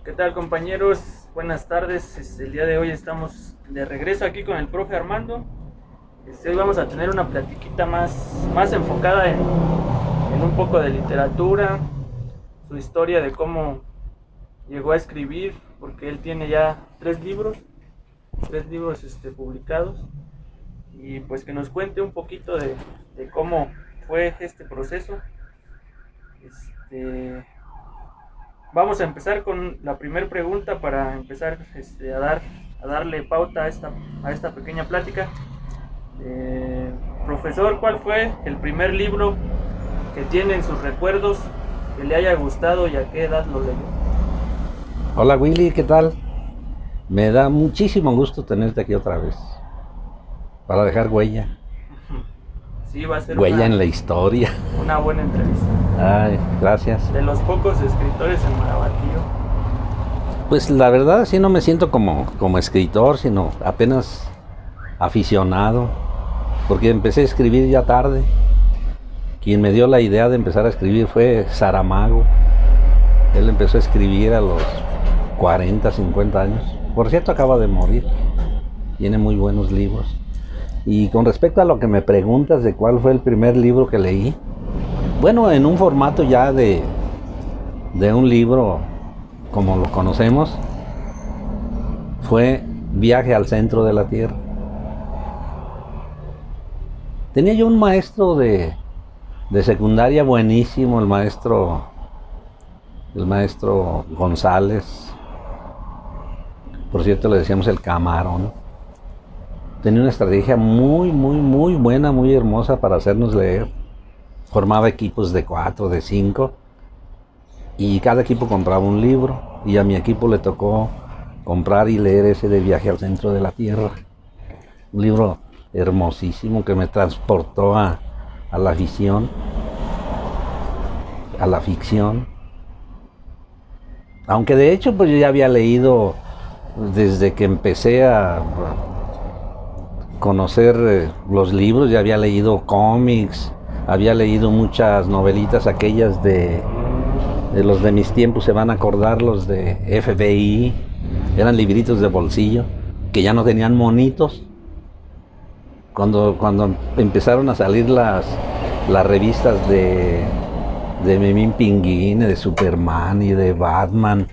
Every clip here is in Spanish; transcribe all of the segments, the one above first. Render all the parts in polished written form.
¿Qué tal, compañeros? Buenas tardes. El día de hoy estamos de regreso aquí con el profe Armando. Hoy vamos a tener una platiquita más enfocada en un poco de literatura, su historia de cómo llegó a escribir, porque él tiene ya tres libros publicados, y pues que nos cuente un poquito de cómo fue este proceso. Este, Vamos a empezar con la primera pregunta para empezar a darle pauta a esta pequeña plática. Profesor, ¿cuál fue el primer libro que tiene en sus recuerdos que le haya gustado y a qué edad lo leyó? Hola Willy, ¿qué tal? Me da muchísimo gusto tenerte aquí otra vez para dejar huella, Sí, va a ser huella en la historia. una buena entrevista. Ay, gracias. De los pocos escritores en Marabatío. Pues la verdad sí no me siento como escritor, sino apenas aficionado, porque empecé a escribir ya tarde. Quien me dio la idea de empezar a escribir fue Saramago. Él empezó a escribir a los 40, 50 años. Por cierto, acaba de morir. Tiene muy buenos libros. Y con respecto a lo que me preguntas de cuál fue el primer libro que leí, bueno, en un formato ya de un libro como lo conocemos, fue Viaje al centro de la Tierra. Tenía yo un maestro de secundaria buenísimo, el maestro González. Por cierto, le decíamos el camarón. Tenía una estrategia muy buena, muy hermosa para hacernos leer. Formaba equipos de 4, de 5, y cada equipo compraba un libro, y a mi equipo le tocó comprar y leer ese de Viaje al centro de la Tierra. Un libro hermosísimo que me transportó a la ficción, Aunque de hecho pues yo ya había leído desde que empecé a conocer los libros, ya había leído cómics, había leído muchas novelitas, aquellas de los de mis tiempos se van a acordar, los de FBI, eran libritos de bolsillo que ya no tenían monitos. Cuando empezaron a salir las revistas de Memín Pinguín, de Superman y de Batman,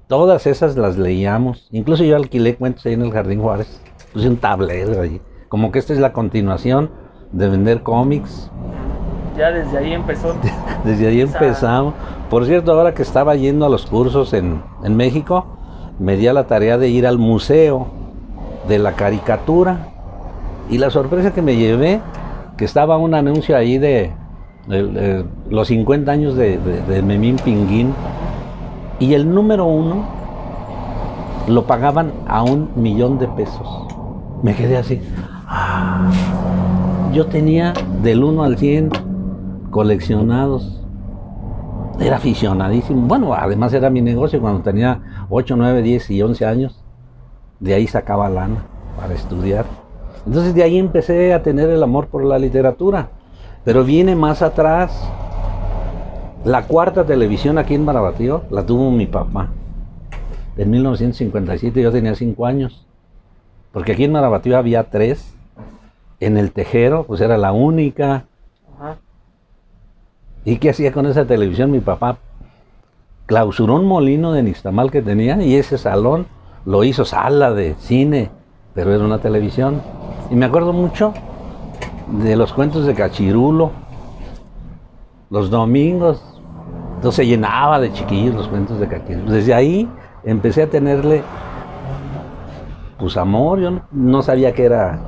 todas esas las leíamos. Incluso yo alquilé cuentos ahí en el Jardín Juárez, puse un tablero allí, como que esta es la continuación de vender cómics. Ya desde ahí empezó. Desde ahí empezamos. Por cierto, ahora que estaba yendo a los cursos en México, me di a la tarea de ir al museo de la caricatura, y la sorpresa que me llevé, que estaba un anuncio ahí de los 50 años de Memín Pinguín, y el número 1 lo pagaban a $1,000,000 pesos. Me quedé así. Yo tenía del 1 al 100 coleccionados. Era aficionadísimo. Bueno, además era mi negocio cuando tenía 8, 9, 10 y 11 años. De ahí sacaba lana para estudiar. Entonces de ahí empecé a tener el amor por la literatura. Pero viene más atrás. La cuarta televisión aquí en Marabatío la tuvo mi papá. En 1957 yo tenía 5 años. Porque aquí en Marabatío había 3. En el Tejero, pues era la única. Ajá. ¿Y qué hacía con esa televisión? Mi papá clausuró un molino de nixtamal que tenía, y ese salón lo hizo sala de cine, pero era una televisión. Y me acuerdo mucho de los cuentos de Cachirulo, los domingos. Entonces se llenaba de chiquillos los cuentos de Cachirulo. Desde ahí empecé a tenerle pues amor. Yo no sabía que era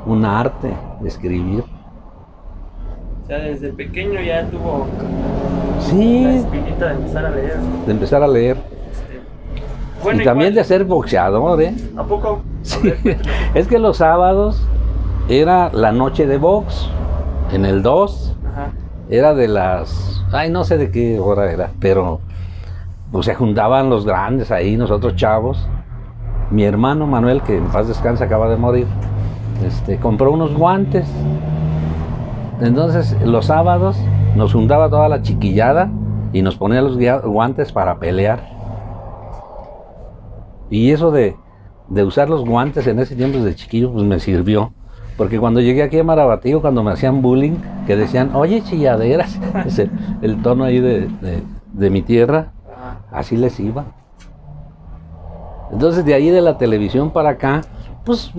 un arte escribir. O sea, desde pequeño ya tuvo Sí, la espinita de empezar a leer. de empezar a leer. Bueno, y también igual, de ser boxeador, ¿eh? ¿a poco? Sí. Es que los sábados era la noche de box en el 2. Ajá. Era de las... Ay, no sé de qué hora era, pero pues se juntaban los grandes ahí, nosotros chavos. Mi hermano Manuel, que en paz descanse, acaba de morir, compró unos guantes. Entonces los sábados nos juntaba toda la chiquillada y nos ponía los guantes para pelear. Y eso de usar los guantes en ese tiempo de chiquillo, pues me sirvió. Porque cuando llegué aquí a Marabatío, cuando me hacían bullying, que decían, oye, chilladeras, es el tono ahí de mi tierra, así les iba. Entonces de ahí de la televisión para acá, pues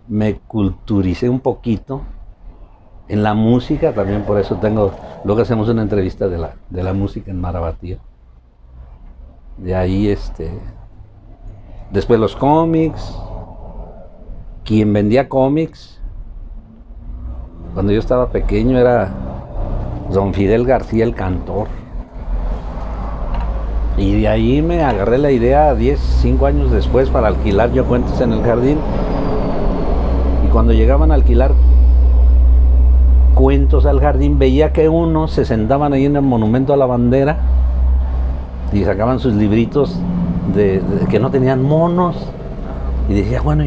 me culturicé un poquito en la música, también por eso luego hacemos una entrevista de la música en Marabatío. De ahí después los cómics. Quien vendía cómics cuando yo estaba pequeño era don Fidel García, el cantor. Y de ahí me agarré la idea 5 años después para alquilar yo cuentos en el jardín. Y cuando llegaban a alquilar cuentos al jardín, veía que unos se sentaban ahí en el monumento a la bandera y sacaban sus libritos de que no tenían monos. Y decía, bueno,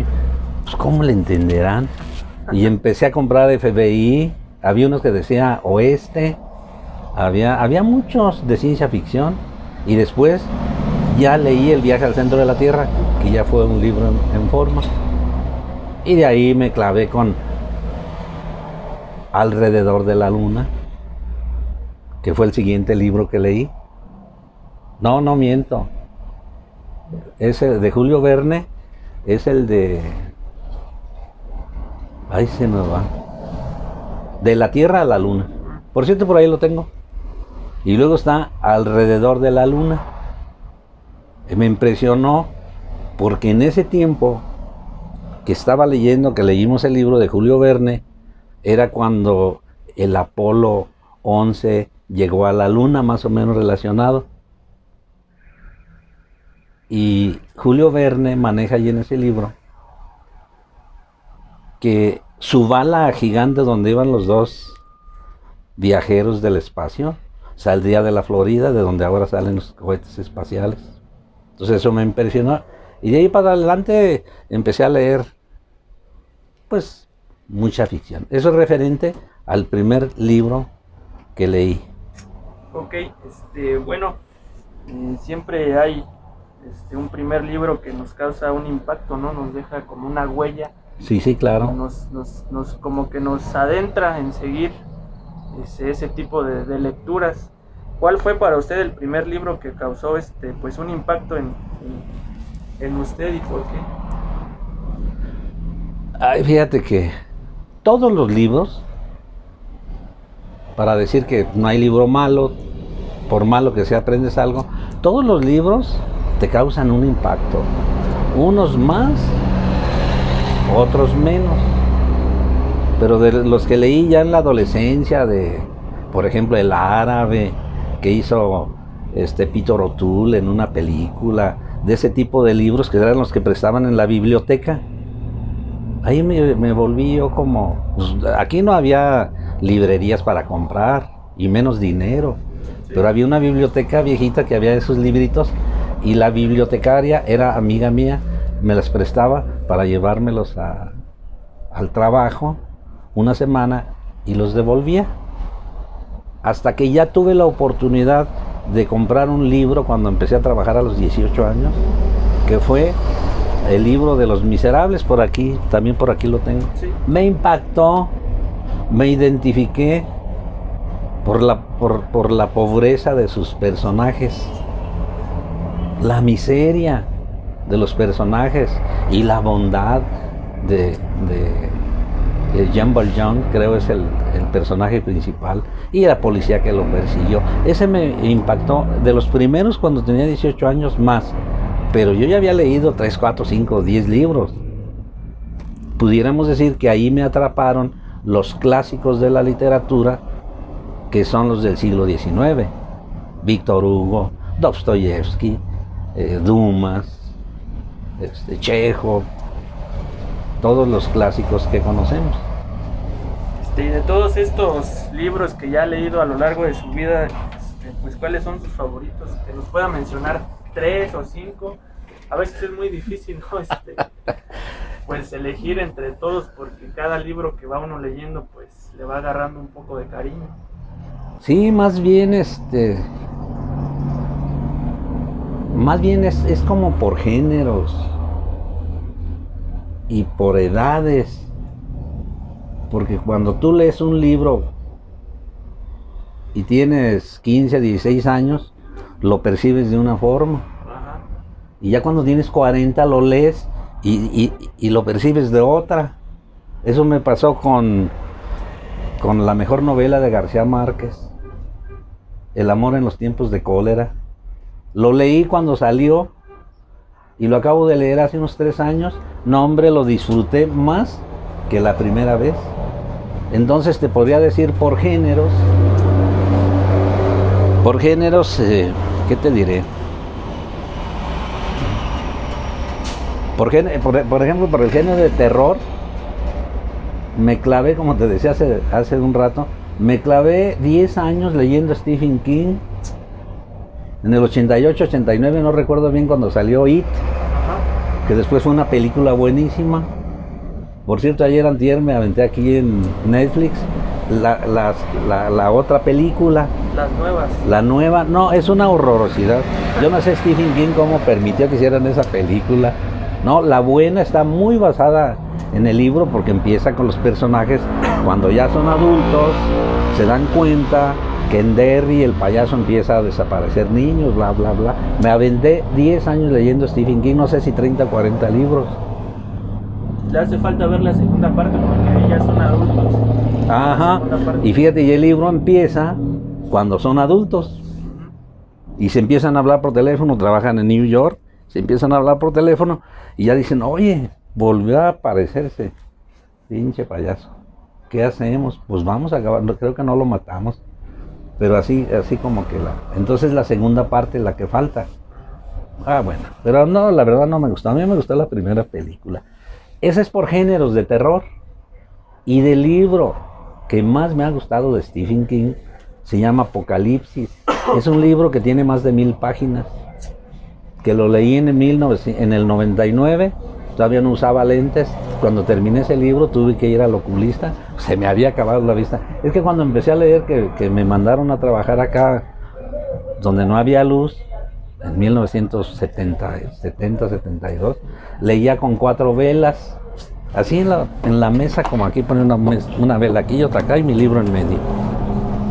pues ¿cómo le entenderán? Y empecé a comprar FBI, había unos que decía Oeste, había muchos de ciencia ficción, y después ya leí El viaje al centro de la Tierra, que ya fue un libro en forma, y de ahí me clavé con Alrededor de la Luna, que fue el siguiente libro que leí. No miento, ese de Julio Verne es el de... Ahí se me va. De la Tierra a la Luna. Por cierto, por ahí lo tengo. Y luego está Alrededor de la Luna. Me impresionó porque en ese tiempo que estaba leyendo, que leímos el libro de Julio Verne, era cuando el Apolo 11 llegó a la Luna, más o menos relacionado. Y Julio Verne maneja ahí en ese libro que su bala gigante donde iban los dos viajeros del espacio saldría de la Florida, de donde ahora salen los cohetes espaciales. Entonces eso me impresionó. Y de ahí para adelante empecé a leer, pues, mucha ficción. Eso es referente al primer libro que leí. Ok, bueno, siempre hay un primer libro que nos causa un impacto, ¿no? Nos deja como una huella. Sí, claro. Como que nos adentra en seguir ese tipo de lecturas. ¿Cuál fue para usted el primer libro que causó pues un impacto en usted y por qué? Ay, fíjate que todos los libros, para decir que no hay libro malo, por malo que sea aprendes algo, todos los libros te causan un impacto, unos más, otros menos, pero de los que leí ya en la adolescencia, por ejemplo, El Árabe, que hizo Peter O'Toole en una película, de ese tipo de libros que eran los que prestaban en la biblioteca, ahí me volví yo como, pues, aquí no había librerías para comprar, y menos dinero, sí. Pero había una biblioteca viejita que había esos libritos, y la bibliotecaria era amiga mía, me las prestaba para llevármelos al trabajo una semana y los devolvía. Hasta que ya tuve la oportunidad de comprar un libro cuando empecé a trabajar a los 18 años, que fue el libro de Los Miserables, también por aquí lo tengo. Sí. Me impactó, me identifiqué por la pobreza de sus personajes, la miseria de los personajes y la bondad de Jean Valjean, creo es el personaje principal, y la policía que lo persiguió. Ese me impactó, de los primeros cuando tenía 18 años más, pero yo ya había leído 3, 4, 5, 10 libros. Pudiéramos decir que ahí me atraparon los clásicos de la literatura, que son los del siglo XIX, Víctor Hugo, Dostoyevsky, Dumas, Chekhov, todos los clásicos que conocemos. Y de todos estos libros que ya ha leído a lo largo de su vida, pues ¿cuáles son sus favoritos? Que nos pueda mencionar 3 o 5. A veces es muy difícil, ¿no? Pues elegir entre todos, porque cada libro que va uno leyendo, pues le va agarrando un poco de cariño. Más bien es como por géneros y por edades. Porque cuando tú lees un libro y tienes 15, 16 años, lo percibes de una forma. Ajá. Y ya cuando tienes 40 lo lees y lo percibes de otra. Eso me pasó con la mejor novela de García Márquez, El amor en los tiempos de cólera. Lo leí cuando salió y lo acabo de leer hace unos 3 años. No, hombre, lo disfruté más que la primera vez. Entonces te podría decir por géneros, ¿qué te diré? Por ejemplo, por el género de terror, me clavé, como te decía hace un rato, me clavé 10 años leyendo Stephen King. En el 88, 89, no recuerdo bien cuando salió It, que después fue una película buenísima. Por cierto, ayer antier me aventé aquí en Netflix la otra película. Las nuevas. La nueva, no, es una horrorosidad. Yo no sé Stephen King cómo permitió que hicieran esa película. No, la buena está muy basada en el libro porque empieza con los personajes cuando ya son adultos, se dan cuenta que en Derry el payaso empieza a desaparecer niños, bla, bla, bla. Me aventé 10 años leyendo Stephen King, no sé si 30 o 40 libros. Le hace falta ver la segunda parte porque ya son adultos. Ajá, y fíjate, y el libro empieza cuando son adultos y se empiezan a hablar por teléfono, trabajan en New York, se empiezan a hablar por teléfono y ya dicen, oye, volvió a aparecerse, pinche payaso, ¿qué hacemos? Pues vamos a acabar, creo que no lo matamos, pero así como que entonces la segunda parte es la que falta. Ah, bueno, pero no, la verdad no me gustó, a mí me gustó la primera película. Ese es por géneros de terror. Y del libro que más me ha gustado de Stephen King se llama Apocalipsis. Es un libro que tiene más de 1000 páginas, que lo leí en el 99, todavía no usaba lentes. Cuando terminé ese libro tuve que ir al oculista, se me había acabado la vista. Es que cuando empecé a leer que me mandaron a trabajar acá donde no había luz, en 1972, leía con 4 velas, así en la mesa, como aquí pone una vela aquí y otra acá y mi libro en medio.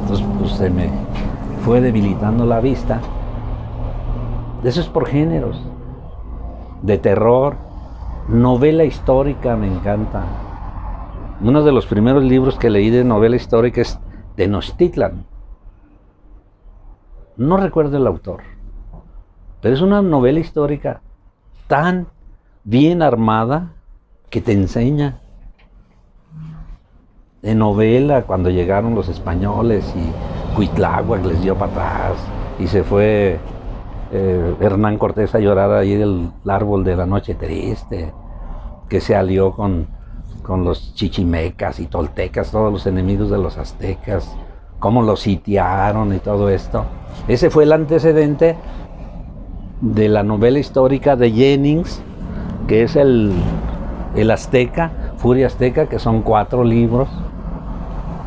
Entonces pues se me fue debilitando la vista. Eso es por géneros. De terror, novela histórica me encanta. Uno de los primeros libros que leí de novela histórica es Tenochtitlan. No recuerdo el autor, pero es una novela histórica tan bien armada que te enseña. En novela, cuando llegaron los españoles y Cuitláhuac les dio para atrás y se fue Hernán Cortés a llorar ahí del árbol de la noche triste, que se alió con los chichimecas y toltecas, todos los enemigos de los aztecas, cómo los sitiaron y todo esto. Ese fue el antecedente de la novela histórica de Jennings, que es el Azteca, Furia Azteca, que son 4 libros,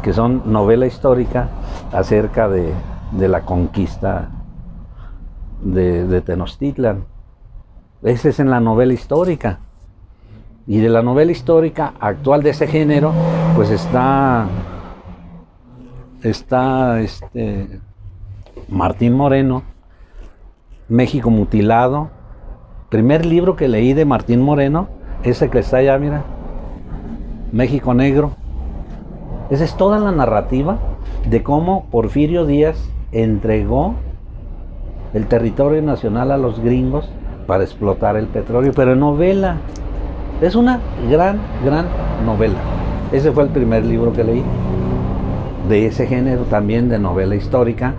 que son novela histórica acerca de la conquista de Tenochtitlan. Ese es en la novela histórica. Y de la novela histórica actual de ese género, pues está Martín Moreno, México Mutilado. Primer libro que leí de Martín Moreno, ese que está allá, mira, México Negro. Esa es toda la narrativa de cómo Porfirio Díaz entregó el territorio nacional a los gringos para explotar el petróleo, pero en novela. Es una gran novela. Ese fue el primer libro que leí de ese género, también de novela histórica,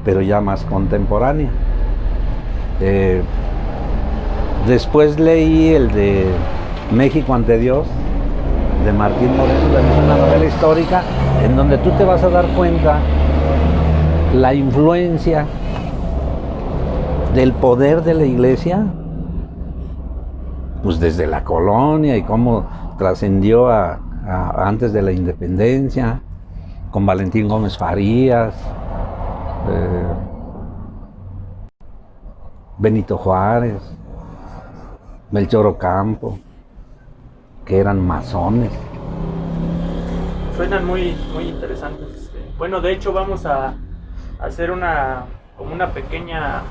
pero ya más contemporánea. Después leí el de México ante Dios, de Martín Moreno, es una novela histórica en donde tú te vas a dar cuenta la influencia del poder de la iglesia, pues desde la colonia y cómo trascendió a antes de la independencia, con Valentín Gómez Farías, Benito Juárez, Melchor Ocampo, que eran masones. Suenan muy, muy interesantes. Bueno, de hecho vamos a hacer como una pequeña,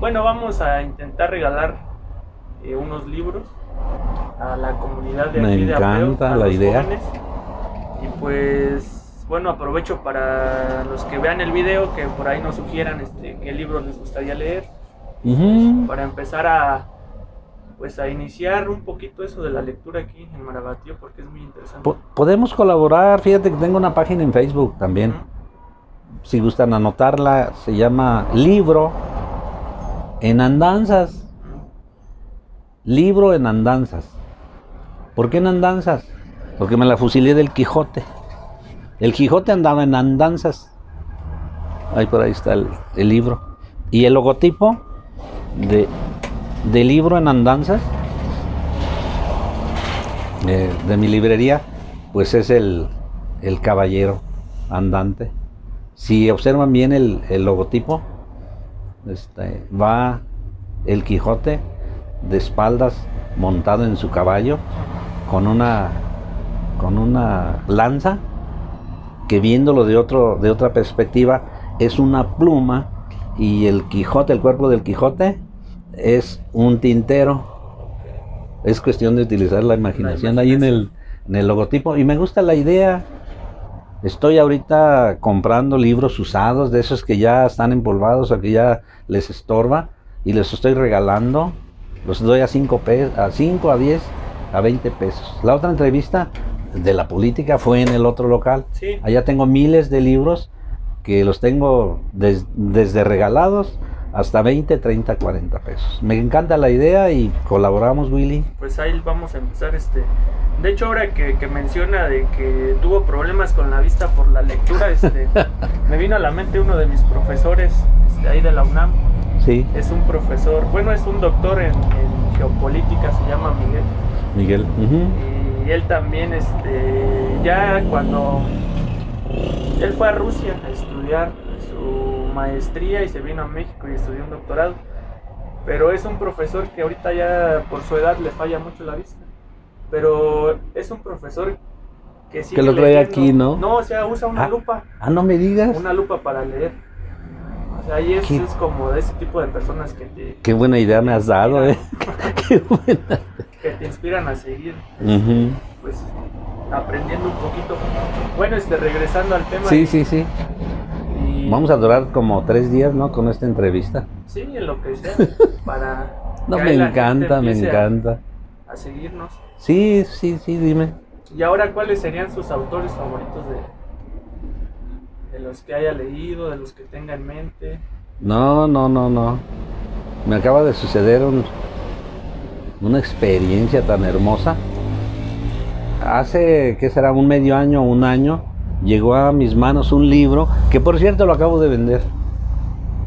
bueno, vamos a intentar regalar unos libros a la comunidad de aquí de Apeo, Me encanta a la los idea. jóvenes. Y pues, bueno, aprovecho para los que vean el video que por ahí nos sugieran qué libros les gustaría leer, para empezar pues a iniciar un poquito eso de la lectura aquí en Marabatío, porque es muy interesante. Podemos colaborar, fíjate que tengo una página en Facebook también. Si gustan anotarla, se llama Libro en Andanzas. Libro en Andanzas. ¿Por qué en andanzas? Porque me la fusilé del Quijote. El Quijote andaba en andanzas. Ahí por ahí está el libro. Y el logotipo de Libro en Andanzas, de mi librería, pues es el caballero andante. Si observan bien el logotipo, va el Quijote de espaldas, montado en su caballo, con una lanza, que viéndolo de otra perspectiva es una pluma, y el Quijote, el cuerpo del Quijote, es un tintero. Es cuestión de utilizar la imaginación ahí en el logotipo, y me gusta la idea. Estoy ahorita comprando libros usados, de esos que ya están empolvados o que ya les estorba, y les estoy regalando. Los doy a 5 pesos, a 5, a 10, a 20 pesos. La otra entrevista de la política fue en el otro local. Sí. Allá tengo miles de libros que los tengo desde regalados hasta 20, 30, 40 pesos. Me encanta la idea y colaboramos, Willy. Pues ahí vamos a empezar. De hecho, ahora que menciona de que tuvo problemas con la vista por la lectura, me vino a la mente uno de mis profesores ahí de la UNAM. Sí. Es un profesor, bueno, es un doctor en geopolítica, se llama Miguel. Y él también, ya cuando él fue a Rusia a estudiar su maestría y se vino a México y estudió un doctorado, pero es un profesor que ahorita ya por su edad le falla mucho la vista, pero es un profesor que sigue que lo trae leyendo. aquí, ¿no? No, o sea, usa una lupa. No me digas. Una lupa para leer. O sea, ahí es como de ese tipo de personas que te... Qué buena idea me has dado, Qué buena. Que te inspiran a seguir, pues, aprendiendo un poquito. Bueno, regresando al tema. Sí. Y vamos a durar como 3 días, ¿no? Con esta entrevista. Sí, en lo que sea, para... No, me encanta. A seguirnos. Sí, dime. Y ahora, ¿cuáles serían sus autores favoritos de los que haya leído, de los que tenga en mente? No. Me acaba de suceder una experiencia tan hermosa. Hace, ¿qué será? Un medio año, un año, llegó a mis manos un libro, que por cierto lo acabo de vender.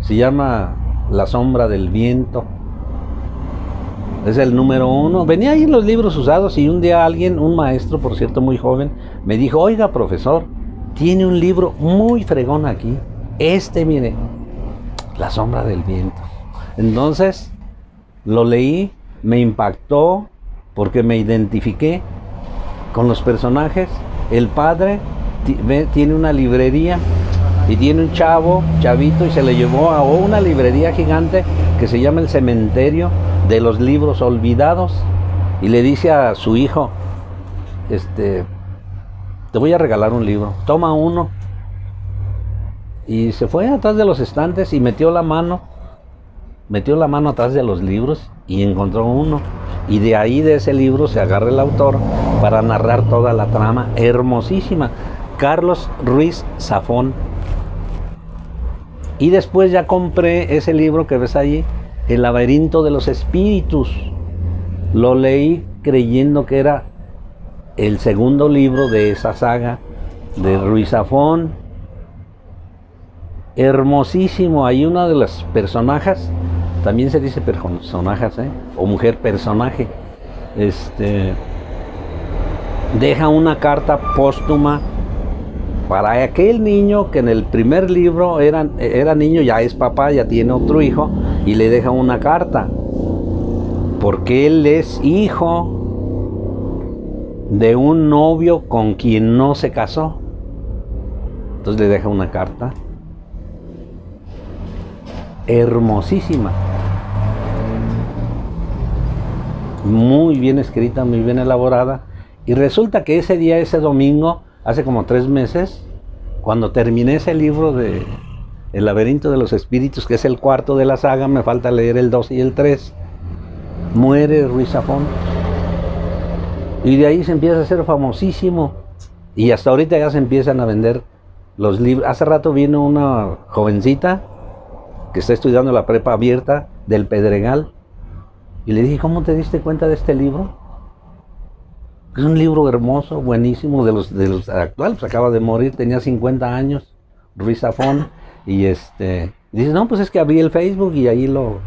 Se llama La sombra del viento. Es el número 1. Venía ahí en los libros usados y un día un maestro, por cierto, muy joven, me dijo: oiga, profesor, tiene un libro muy fregón aquí. Mire, La sombra del viento. Entonces, lo leí, me impactó, porque me identifiqué con los personajes. El padre tiene una librería y tiene un chavito, y se le llevó a una librería gigante que se llama El Cementerio de los Libros Olvidados, y le dice a su hijo: te voy a regalar un libro, toma uno. Y se fue atrás de los estantes y metió la mano atrás de los libros y encontró uno, y de ahí, de ese libro, se agarra el autor para narrar toda la trama hermosísima. Carlos Ruiz Zafón. Y después ya compré ese libro que ves ahí, El laberinto de los espíritus. Lo leí creyendo que era el segundo libro de esa saga de Ruiz Zafón. Hermosísimo. Hay una de las personajes, también se dice personajes, o mujer personaje, deja una carta póstuma para aquel niño que en el primer libro era niño, ya es papá, ya tiene otro hijo, y le deja una carta, porque él es hijo de un novio con quien no se casó. Entonces le deja una carta hermosísima, muy bien escrita, muy bien elaborada. Y resulta que ese día, ese domingo, hace como 3 meses, cuando terminé ese libro de El laberinto de los espíritus, que es el 4 de la saga, me falta leer el 2 y el 3, muere Ruiz Zafón. Y de ahí se empieza a hacer famosísimo. Y hasta ahorita ya se empiezan a vender los libros. Hace rato vino una jovencita que está estudiando la prepa abierta del Pedregal. Y le dije, ¿cómo te diste cuenta de este libro? Es un libro hermoso, buenísimo, de los actuales. Acaba de morir, tenía 50 años, Ruiz Zafón. Y dice, no, pues es que abrí el Facebook y ahí lo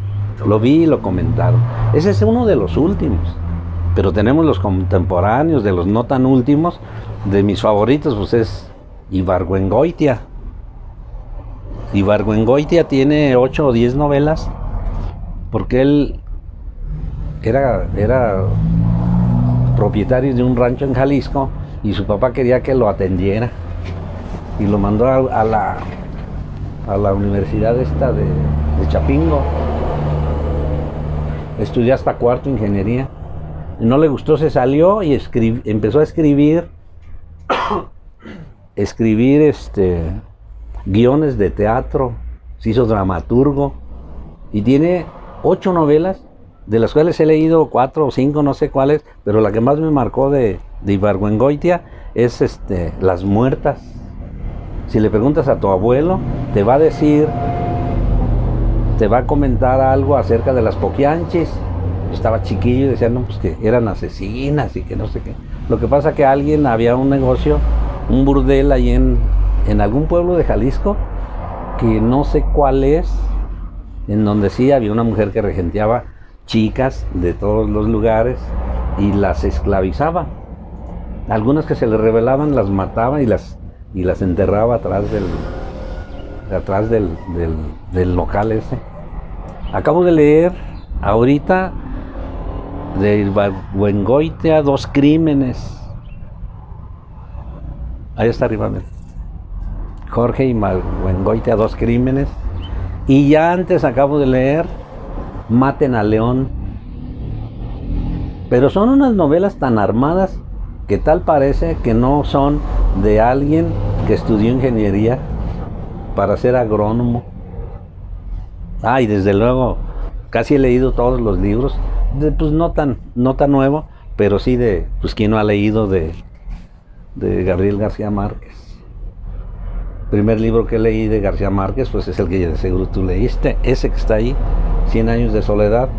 vi y lo comentaron. Ese es uno de los últimos. Pero tenemos los contemporáneos, de los no tan últimos. De mis favoritos, pues es Ibargüengoitia. Ibargüengoitia tiene 8 o 10 novelas, porque él era propietario de un rancho en Jalisco y su papá quería que lo atendiera y lo mandó a la universidad esta de Chapingo. Estudió hasta cuarto ingeniería. No le gustó, se salió y empezó a escribir guiones de teatro, se hizo dramaturgo y tiene 8 novelas, de las cuales he leído 4 o 5, no sé cuáles, pero la que más me marcó de Ibargüengoitia es Las Muertas. Si le preguntas a tu abuelo, te va a decir, te va a comentar algo acerca de las Poquianchis. Estaba chiquillo y decían, no, pues que eran asesinas y que no sé qué. Lo que pasa que había un negocio, un burdel ahí en algún pueblo de Jalisco, que no sé cuál es, en donde sí había una mujer que regenteaba chicas de todos los lugares y las esclavizaba. Algunas que se le rebelaban las mataba y las enterraba atrás del local ese. Acabo de leer ahorita de Ibargüengoitia 2 crímenes. Ahí está arriba, mira. Jorge Ibargüengoitia 2 crímenes. Y ya antes acabo de leer Maten a León. Pero son unas novelas tan armadas que tal parece que no son de alguien que estudió ingeniería para ser agrónomo. Y desde luego casi he leído todos los libros, pues no tan nuevo, pero sí pues quien no ha leído de Gabriel García Márquez. El primer libro que leí de García Márquez, pues es el que de seguro tú leíste, ese que está ahí, 100 años de soledad,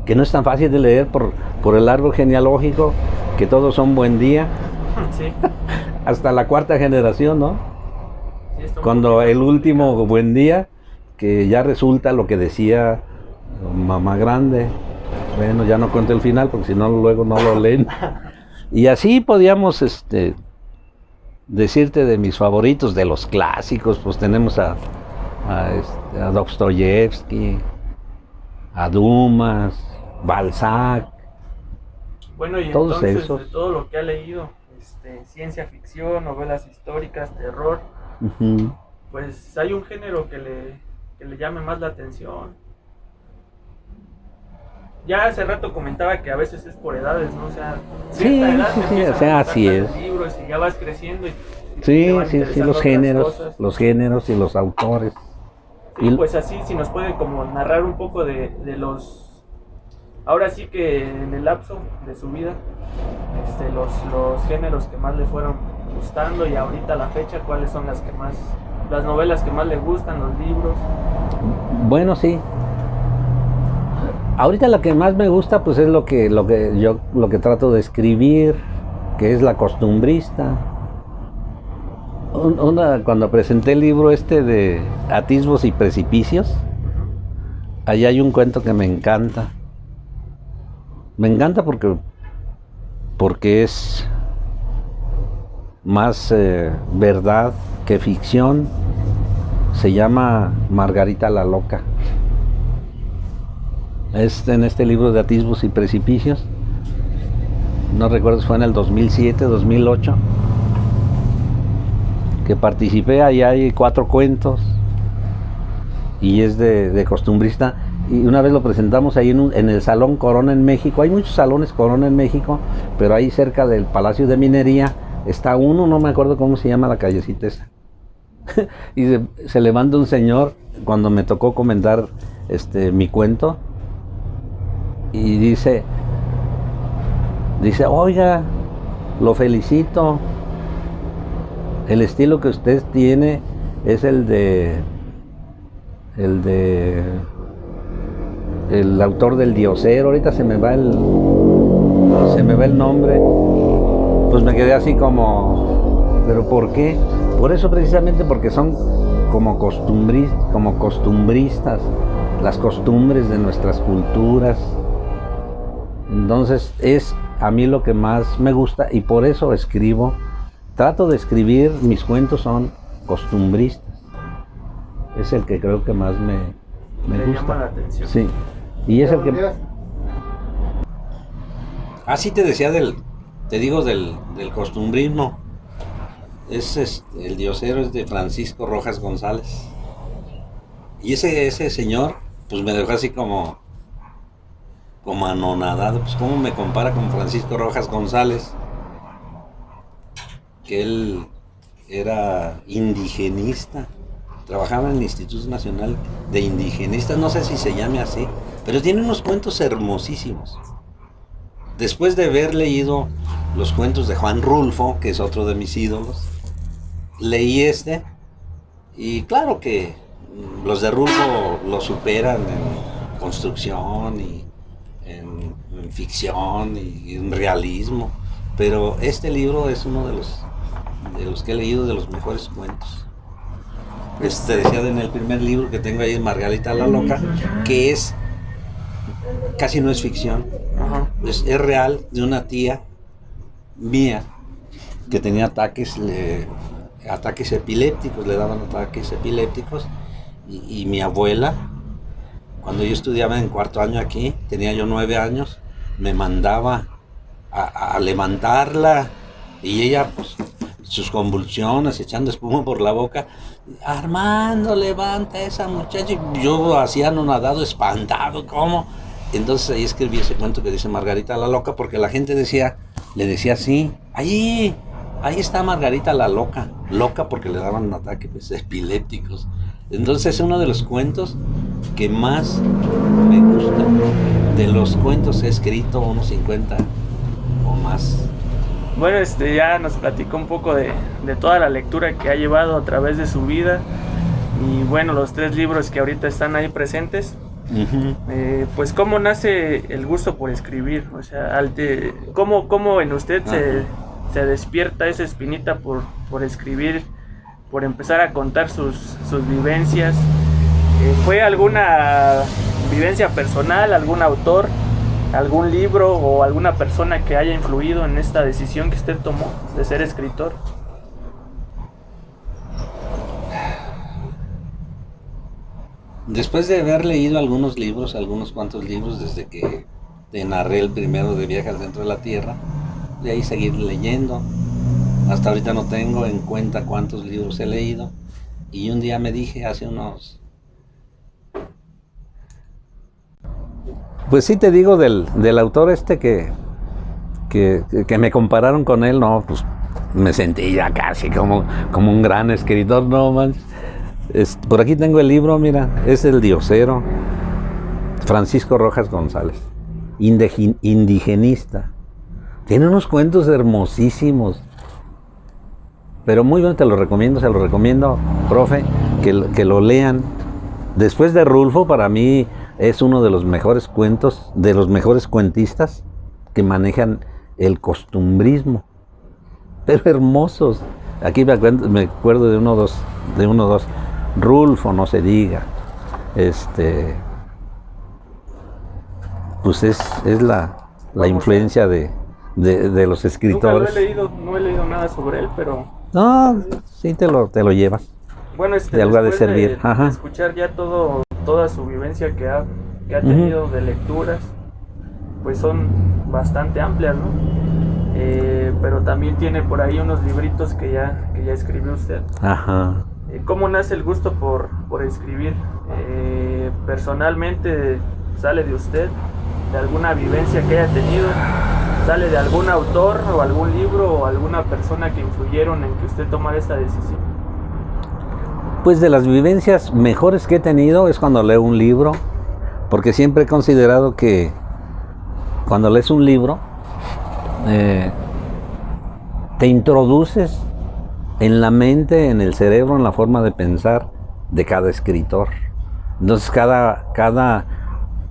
que no es tan fácil de leer por el árbol genealógico, que todos son Buen Día, Sí. hasta la 4ª generación, ¿no? Sí, está Cuando el último Buen Día, que ya resulta lo que decía Mamá Grande. Bueno, ya no cuento el final porque si no luego no lo leen. Y así podíamos decirte de mis favoritos, de los clásicos, pues tenemos a Dostoyevsky, a Dumas, Balzac. Bueno, y todos entonces esos. de todo lo que ha leído, ciencia ficción, novelas históricas, terror, Uh-huh. pues hay un género que le llame más la atención. Ya hace rato comentaba que a veces es por edades, ¿no? O sea, Sí, cierta edad sí, te sí, empiezan o sea, a así gustar es. los libros y ya vas creciendo y Sí, te van sí, interesando los otras géneros, cosas. y los autores. Sí, Y- pues así, si nos puede como narrar un poco de los, ahora sí que en el lapso de su vida, los géneros que más le fueron gustando y ahorita a la fecha, cuáles son las novelas que más le gustan, los libros. Bueno, sí. Ahorita lo que más me gusta, pues es lo que trato de escribir, que es la costumbrista. Cuando presenté el libro de Atisbos y Precipicios, ahí hay un cuento que me encanta. Me encanta porque es más verdad que ficción. Se llama Margarita la Loca. Es en este libro de Atisbos y Precipicios. No recuerdo si fue en el 2007, 2008, que participé. Ahí hay 4 cuentos y es de costumbrista. Y una vez lo presentamos ahí en el Salón Corona en México. Hay muchos salones Corona en México, pero ahí cerca del Palacio de Minería está uno, no me acuerdo cómo se llama la callecita esa. Y se levanta un señor cuando me tocó comentar mi cuento y dice, oiga, lo felicito, el estilo que usted tiene es el autor del Diosero. Ahorita se me va el nombre. Pues me quedé así como, ¿pero por qué? Por eso, precisamente porque son como costumbristas, las costumbres de nuestras culturas. Entonces es a mí lo que más me gusta y por eso trato de escribir, mis cuentos son costumbristas. Es el que creo que más me gusta. Llama la atención. Sí. Y es el que... Así te decía del costumbrismo. El Diosero es de Francisco Rojas González. Y ese señor, pues me dejó así como anonadado. Pues cómo me compara con Francisco Rojas González, que él era indigenista, trabajaba en el Instituto Nacional de Indigenistas, no sé si se llame así, pero tiene unos cuentos hermosísimos. Después de haber leído los cuentos de Juan Rulfo, que es otro de mis ídolos, leí y claro que los de Rulfo lo superan en construcción y en ficción y en realismo, pero este libro es uno de los que he leído de los mejores cuentos. Te decía en el primer libro que tengo ahí, Margarita la Loca, que casi no es ficción. Ajá. Es real, de una tía mía que tenía ataques epilépticos, le daban ataques epilépticos, y mi abuela, cuando yo estudiaba en 4º año aquí, tenía yo 9 años, me mandaba a levantarla, y ella, pues, sus convulsiones, echando espuma por la boca, Armando, levanta a esa muchacha, y yo hacía anonadado, espantado, ¿cómo? Entonces ahí escribí ese cuento que dice Margarita la Loca, porque la gente le decía así, ahí está Margarita la Loca, loca porque le daban ataques epilépticos. Entonces es uno de los cuentos que más me gusta. De los cuentos he escrito unos 50 o más. Bueno, ya nos platicó un poco de toda la lectura que ha llevado a través de su vida y bueno, los 3 libros que ahorita están ahí presentes. Uh-huh. Pues cómo nace el gusto por escribir, o sea, cómo en usted se despierta esa espinita por escribir, por empezar a contar sus vivencias. ¿Fue alguna vivencia personal, algún autor, algún libro o alguna persona que haya influido en esta decisión que usted tomó de ser escritor? Después de haber leído algunos cuantos libros, desde que te narré el primero de Viaje al Centro de la Tierra, de ahí seguir leyendo. Hasta ahorita no tengo en cuenta cuántos libros he leído. Y un día me dije Pues sí te digo del autor que me compararon con él, no, pues me sentí ya casi como un gran escritor, no manches. Por aquí tengo el libro, mira, es el Diosero, Francisco Rojas González, indigenista. Tiene unos cuentos hermosísimos, pero muy bien, se lo recomiendo, profe, que lo lean. Después de Rulfo, para mí es uno de los mejores cuentos, de los mejores cuentistas que manejan el costumbrismo, pero hermosos. Aquí me acuerdo de uno o dos. Rulfo, no se diga. Pues es la influencia de los escritores. No he leído nada sobre él, pero... No, sí te lo llevas. Bueno, de algo ha de servir. De escuchar ya toda su vivencia que ha que ha tenido de lecturas, pues son bastante amplias, ¿no? Pero también tiene por ahí unos libritos que ya escribió usted. Ajá. ¿Cómo nace el gusto por escribir? Personalmente, ¿sale de usted? ¿De alguna vivencia que haya tenido? ¿Sale de algún autor o algún libro o alguna persona que influyeron en que usted tomara esta decisión? Pues de las vivencias mejores que he tenido es cuando leo un libro, porque siempre he considerado que cuando lees un libro te introduces en la mente, en el cerebro, en la forma de pensar de cada escritor. Entonces cada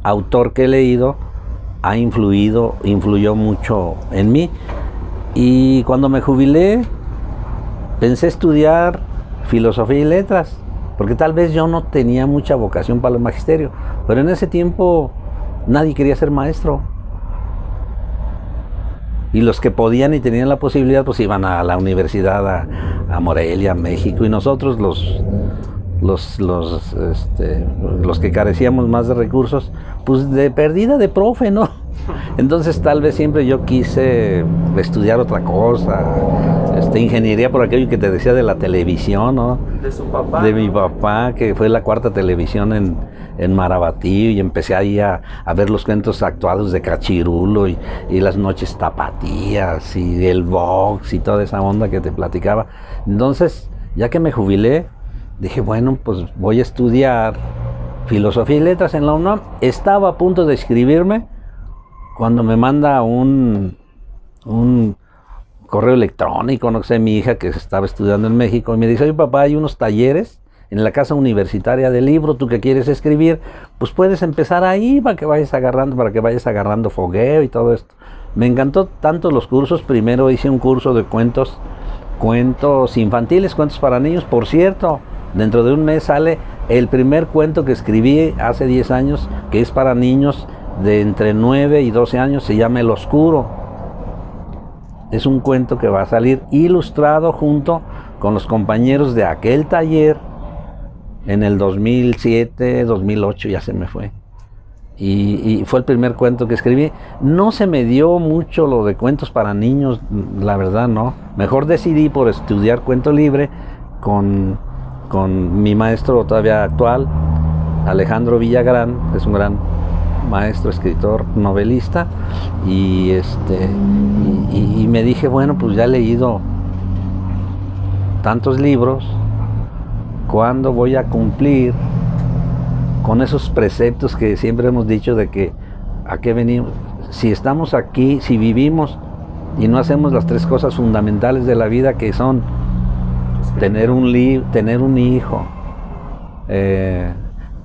autor que he leído influyó mucho en mí. Y cuando me jubilé, pensé estudiar filosofía y letras, porque tal vez yo no tenía mucha vocación para el magisterio, pero en ese tiempo nadie quería ser maestro. Y los que podían y tenían la posibilidad, pues iban a la universidad, a Morelia, a México, y nosotros los que carecíamos más de recursos, pues de perdida de profe, ¿no? Entonces tal vez siempre yo quise estudiar otra cosa, ingeniería, por aquello que te decía de la televisión, ¿no? De su papá. De mi papá, que fue la cuarta televisión en Marabatío, y empecé ahí a ver los cuentos actuados de Cachirulo y las noches tapatías y el box y toda esa onda que te platicaba. Entonces, ya que me jubilé, dije, bueno, pues voy a estudiar filosofía y letras en la UNAM. Estaba a punto de inscribirme cuando me manda un correo electrónico, no sé, mi hija que estaba estudiando en México, y me dice, oye papá, hay unos talleres en la Casa Universitaria del Libro, tú que quieres escribir, pues puedes empezar ahí para que vayas agarrando fogueo y todo esto. Me encantó tanto los cursos. Primero hice un curso de cuentos infantiles, cuentos para niños. Por cierto, dentro de un mes sale el primer cuento que escribí hace 10 años, que es para niños de entre 9 y 12 años, se llama El Oscuro. Es un cuento que va a salir ilustrado junto con los compañeros de aquel taller en el 2007, 2008, ya se me fue. Y fue el primer cuento que escribí. No se me dio mucho lo de cuentos para niños, la verdad no. Mejor decidí por estudiar cuento libre con mi maestro todavía actual, Alejandro Villagrán. Es un gran maestro, escritor, novelista, y me dije, bueno, pues ya he leído tantos libros, ¿cuándo voy a cumplir con esos preceptos que siempre hemos dicho de que a qué venimos? Si estamos aquí, si vivimos y no hacemos las 3 cosas fundamentales de la vida, que son tener un hijo,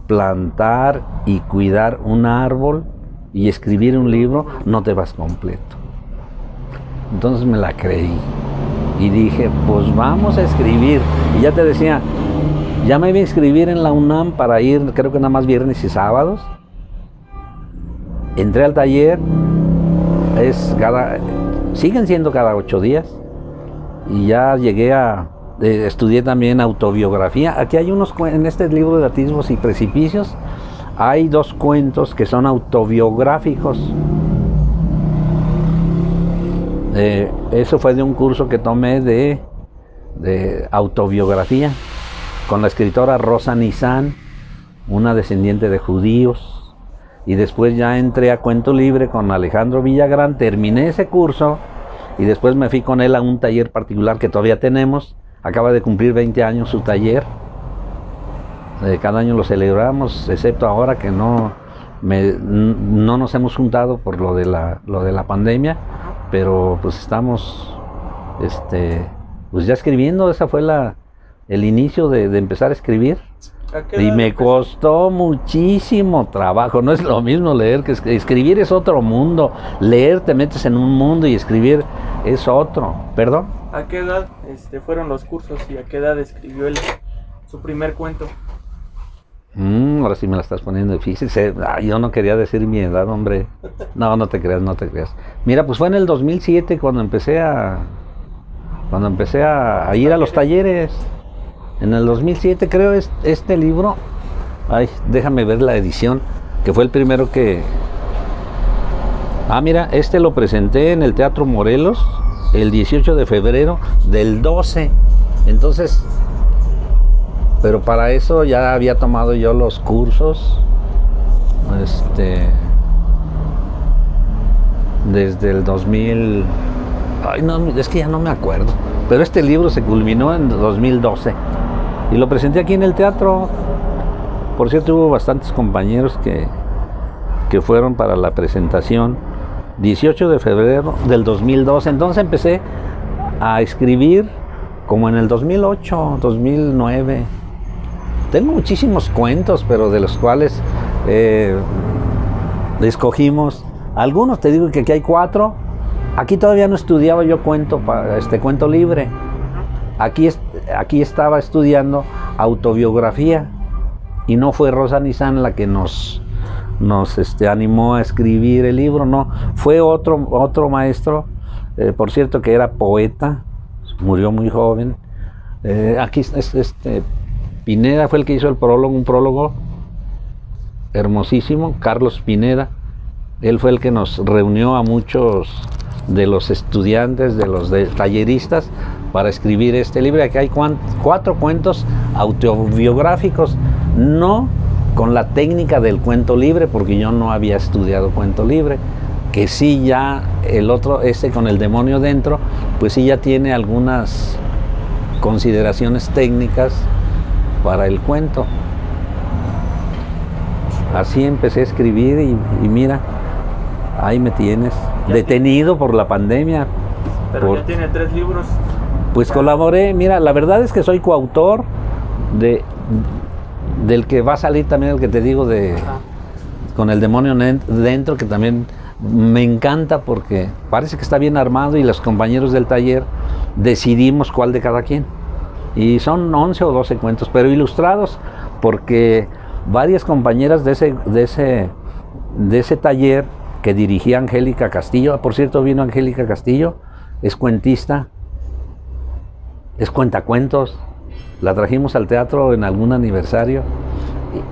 plantar y cuidar un árbol y escribir un libro, no te vas completo. Entonces me la creí y dije, pues vamos a escribir. Y ya te decía, ya me iba a inscribir en la UNAM para ir, creo que nada más viernes y sábados. Entré al taller, siguen siendo cada 8 días, y ya llegué estudié también autobiografía. Aquí hay en este libro de Atisbos y Precipicios, hay 2 cuentos que son autobiográficos. Eso fue de un curso que tomé de autobiografía con la escritora Rosa Nizan, una descendiente de judíos. Y después ya entré a cuento libre con Alejandro Villagrán, terminé ese curso y después me fui con él a un taller particular que todavía tenemos. Acaba de cumplir 20 años su taller. Cada año lo celebramos, excepto ahora que no nos hemos juntado por lo de la pandemia, pero pues estamos pues ya escribiendo. Esa fue el inicio de empezar a escribir. Y me costó muchísimo trabajo. No es lo mismo leer que escribir. Es otro mundo. Leer, te metes en un mundo, y escribir es otro. ¿Perdón? ¿A qué edad fueron los cursos y a qué edad escribió su primer cuento? Ahora sí me la estás poniendo difícil. Yo no quería decir mi edad, hombre. No te creas. Mira, pues fue en el 2007 cuando empecé a ir a los talleres. En el 2007, creo, este libro, déjame ver la edición, que fue el primero que... Ah, mira, este lo presenté en el Teatro Morelos el 18 de febrero del 12. Entonces, pero para eso ya había tomado yo los cursos, desde el 2000. Ay, no, es que ya no me acuerdo. Pero este libro se culminó en 2012 y lo presenté aquí en el teatro. Por cierto, hubo bastantes compañeros que fueron para la presentación. 18 de febrero del 2012. Entonces empecé a escribir como en el 2008, 2009. Tengo muchísimos cuentos, pero de los cuales escogimos algunos. Te digo que aquí hay 4. Aquí todavía no estudiaba yo cuento libre. Aquí estaba estudiando autobiografía y no fue Rosa Nizan la que nos animó a escribir el libro, no, fue otro maestro, por cierto que era poeta, murió muy joven. Aquí Pineda fue el que hizo el prólogo, un prólogo hermosísimo, Carlos Pineda. Él fue el que nos reunió a muchos de los estudiantes, de los talleristas, para escribir este libro. Aquí hay 4 cuentos autobiográficos, no con la técnica del cuento libre, porque yo no había estudiado cuento libre, que sí ya el otro, con el demonio dentro, pues sí ya tiene algunas consideraciones técnicas para el cuento. Así empecé a escribir y mira, ahí me tienes, detenido por la pandemia. Pero ya tiene 3 libros. Pues colaboré, mira, la verdad es que soy coautor del que va a salir también, el que te digo, con el demonio dentro, que también me encanta porque parece que está bien armado y los compañeros del taller decidimos cuál de cada quien. Y son 11 o 12 cuentos, pero ilustrados, porque varias compañeras de ese taller que dirigía Angélica Castillo, por cierto vino Angélica Castillo, es cuentista, es cuentacuentos. La trajimos al teatro en algún aniversario.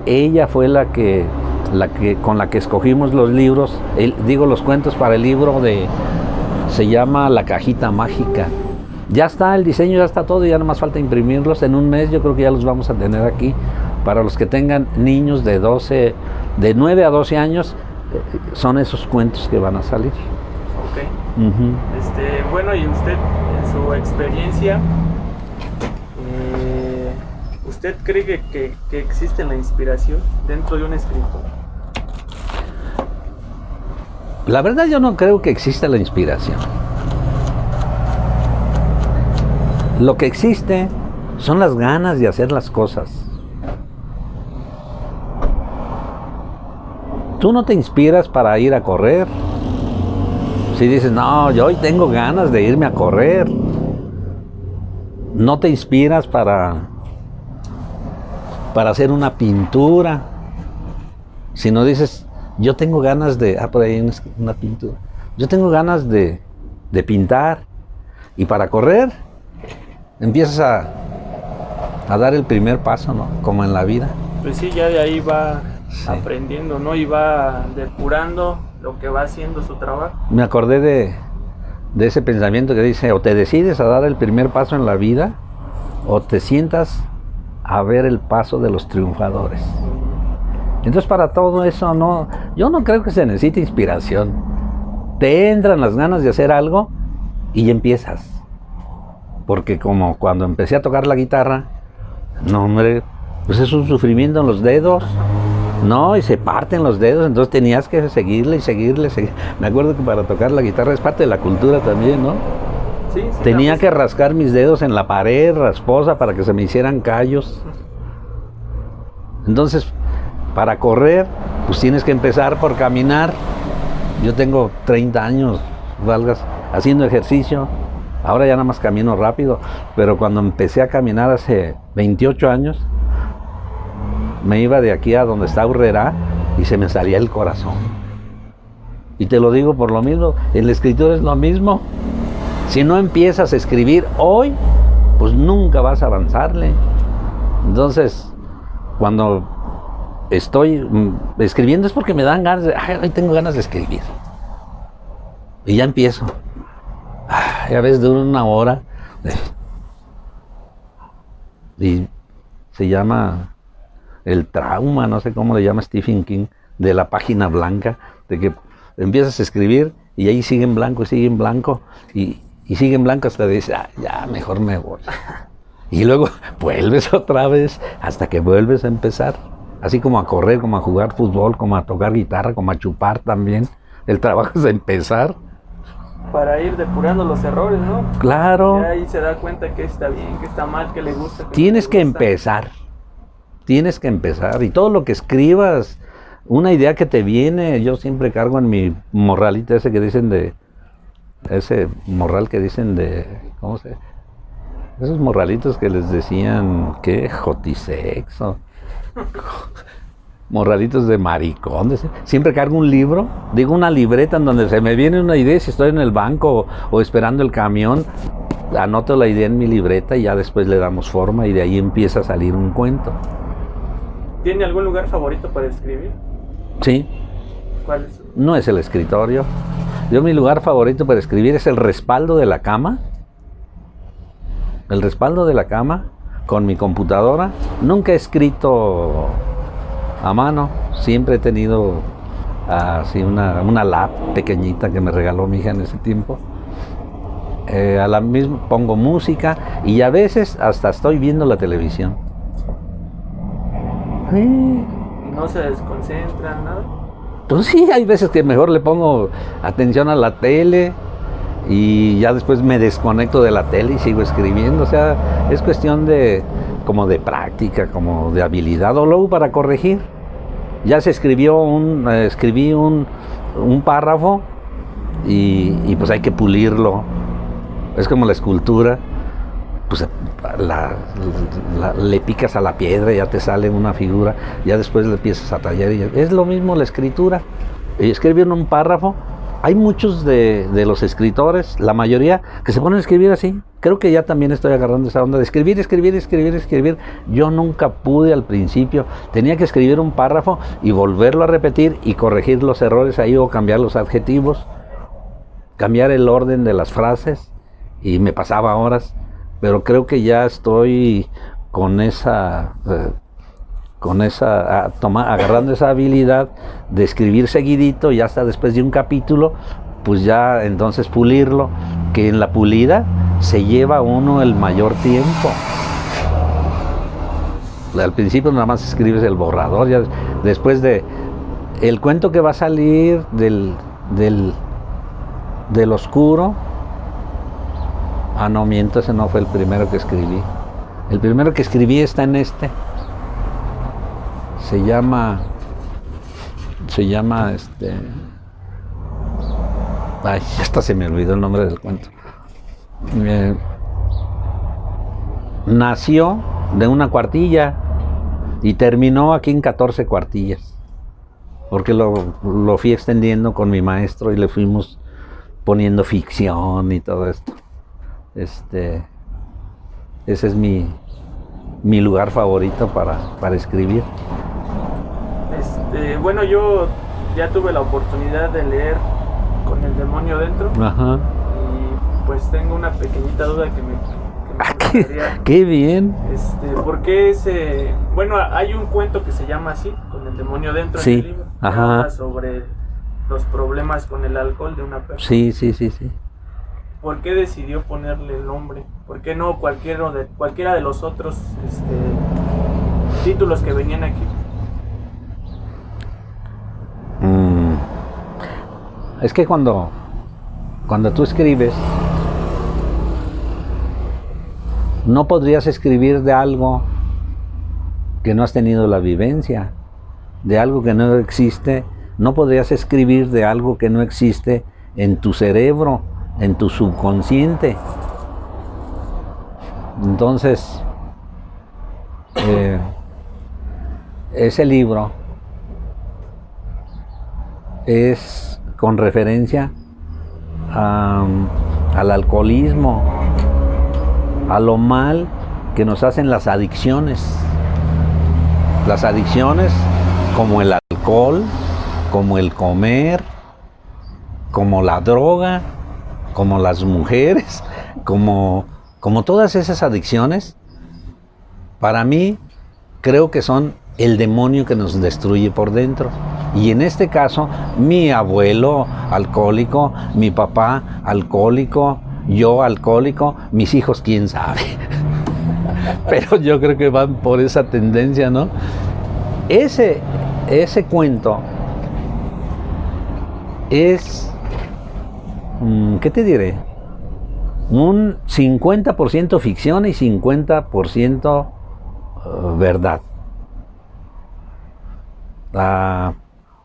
Ella fue con la que escogimos los libros, los cuentos para el libro se llama La Cajita Mágica. Ya está el diseño, ya está todo, ya no más falta imprimirlos. En un mes yo creo que ya los vamos a tener aquí. Para los que tengan niños de 9 a 12 años, son esos cuentos que van a salir. Ok. Bueno, y usted, en su experiencia, ¿usted cree que existe la inspiración dentro de un escritor? La verdad yo no creo que exista la inspiración. Lo que existe son las ganas de hacer las cosas. Tú no te inspiras para ir a correr. Si dices, no, yo hoy tengo ganas de irme a correr. No te inspiras para hacer una pintura. Si no dices, yo tengo ganas por ahí hay una pintura. Yo tengo ganas de pintar. Y para correr, empiezas a dar el primer paso, ¿no? Como en la vida. Pues sí, ya de ahí va aprendiendo, ¿no? Y va depurando lo que va haciendo su trabajo. Me acordé de ese pensamiento que dice, o te decides a dar el primer paso en la vida, o te sientas a ver el paso de los triunfadores. Entonces para todo eso yo no creo que se necesite inspiración. Te entran las ganas de hacer algo y empiezas. Porque como cuando empecé a tocar la guitarra, no hombre, pues es un sufrimiento en los dedos, ¿no? Y se parten los dedos, entonces tenías que seguirle. Me acuerdo que para tocar la guitarra es parte de la cultura también, ¿no? Sí, tenía que rascar mis dedos en la pared rasposa para que se me hicieran callos. Entonces, para correr, pues tienes que empezar por caminar. Yo tengo 30 años, haciendo ejercicio. Ahora ya nada más camino rápido, pero cuando empecé a caminar hace 28 años, me iba de aquí a donde está Urrera y se me salía el corazón. Y te lo digo por lo mismo, en la escritura es lo mismo. Si no empiezas a escribir hoy, pues nunca vas a avanzarle. Entonces, cuando estoy escribiendo es porque me dan ganas hoy tengo ganas de escribir. Y ya empiezo. A veces dura una hora. Y se llama el trauma, no sé cómo le llama Stephen King, de la página blanca, de que empiezas a escribir y ahí sigue en blanco, y sigue en blanco, y sigue en blanco hasta dices, ya, mejor me voy. Y luego vuelves otra vez hasta que vuelves a empezar. Así como a correr, como a jugar fútbol, como a tocar guitarra, como a chupar también. El trabajo es empezar. Para ir depurando los errores, ¿no? Claro. Y ahí se da cuenta que está bien, que está mal, que le gusta. Tienes que empezar. Tienes que empezar. Y todo lo que escribas, una idea que te viene, yo siempre cargo en mi morralito ese que dicen de... Ese morral que dicen de... ¿Cómo se...? Esos morralitos que les decían, ¿qué? Jotisex o... Morralitos de maricón. Siempre cargo un libro, digo una libreta en donde se me viene una idea, si estoy en el banco o esperando el camión, anoto la idea en mi libreta y ya después le damos forma y de ahí empieza a salir un cuento. ¿Tiene algún lugar favorito para escribir? Sí. ¿Cuál es? No es el escritorio. Yo mi lugar favorito para escribir es el respaldo de la cama. El respaldo de la cama con mi computadora. Nunca he escrito a mano, siempre he tenido así una lap pequeñita que me regaló mi hija en ese tiempo. A la misma pongo música y a veces hasta estoy viendo la televisión. ¿No se desconcentra, nada? Pues sí, hay veces que mejor le pongo atención a la tele y ya después me desconecto de la tele y sigo escribiendo. O sea, es cuestión de como de práctica, como de habilidad, o luego para corregir. Ya se escribí un párrafo y pues hay que pulirlo. Es como la escultura, pues le picas a la piedra y ya te sale una figura, ya después le empiezas a tallar y es lo mismo la escritura. Escribir un párrafo. Hay muchos de los escritores, la mayoría, que se ponen a escribir así. Creo que ya también estoy agarrando esa onda de escribir. Yo nunca pude al principio. Tenía que escribir un párrafo y volverlo a repetir y corregir los errores ahí o cambiar los adjetivos, cambiar el orden de las frases y me pasaba horas. Pero creo que ya estoy con agarrando esa habilidad de escribir seguidito y hasta después de un capítulo, pues ya entonces pulirlo, que en la pulida se lleva uno el mayor tiempo. Al principio nada más escribes el borrador, ya después de el cuento que va a salir del oscuro. No miento, ese no fue el primero que escribí. El primero que escribí está en este. Se llama ay, hasta se me olvidó el nombre del cuento. Nació de una cuartilla y terminó aquí en 14 cuartillas. Porque lo fui extendiendo con mi maestro y le fuimos poniendo ficción y todo esto. Ese es mi lugar favorito para escribir. Bueno, yo ya tuve la oportunidad de leer Con el demonio dentro. Ajá. Y pues tengo una pequeñita duda que me gustaría. ¡Qué bien! ¿Por qué ese...? Bueno, hay un cuento que se llama así, Con el demonio dentro, sí. En el libro. Ajá. Que habla sobre los problemas con el alcohol de una persona. Sí. ¿Por qué decidió ponerle el nombre? ¿Por qué no cualquiera de los otros títulos que venían aquí? Es que cuando tú escribes, no podrías escribir de algo que no has tenido la vivencia, de algo que no existe. No podrías escribir de algo que no existe en tu cerebro, en tu subconsciente. Entonces, ese libro es con referencia al alcoholismo, a lo mal que nos hacen las adicciones. Las adicciones como el alcohol, como el comer, como la droga, como las mujeres, como todas esas adicciones, para mí creo que son el demonio que nos destruye por dentro. Y en este caso, mi abuelo alcohólico, mi papá alcohólico, yo alcohólico, mis hijos quién sabe. Pero yo creo que van por esa tendencia, ¿no? Ese cuento es, ¿qué te diré? Un 50% ficción y 50% verdad.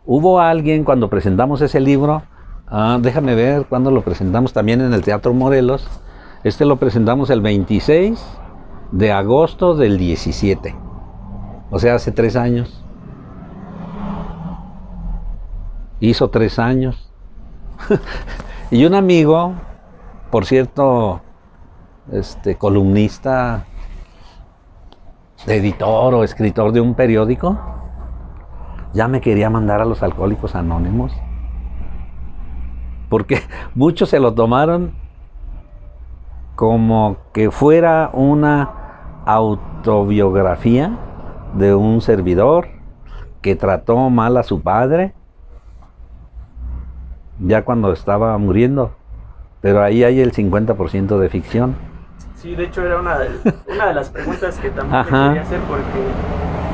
Hubo alguien cuando presentamos ese libro, déjame ver cuándo lo presentamos, también en el Teatro Morelos. Lo presentamos el 26 de agosto del 17, o sea, hace 3 años. Hizo 3 años. Y un amigo, por cierto, columnista, editor o escritor de un periódico, ya me quería mandar a los Alcohólicos Anónimos, porque muchos se lo tomaron como que fuera una autobiografía de un servidor que trató mal a su padre ya cuando estaba muriendo, pero ahí hay el 50% de ficción. Sí, de hecho era una de las preguntas que también me quería hacer, porque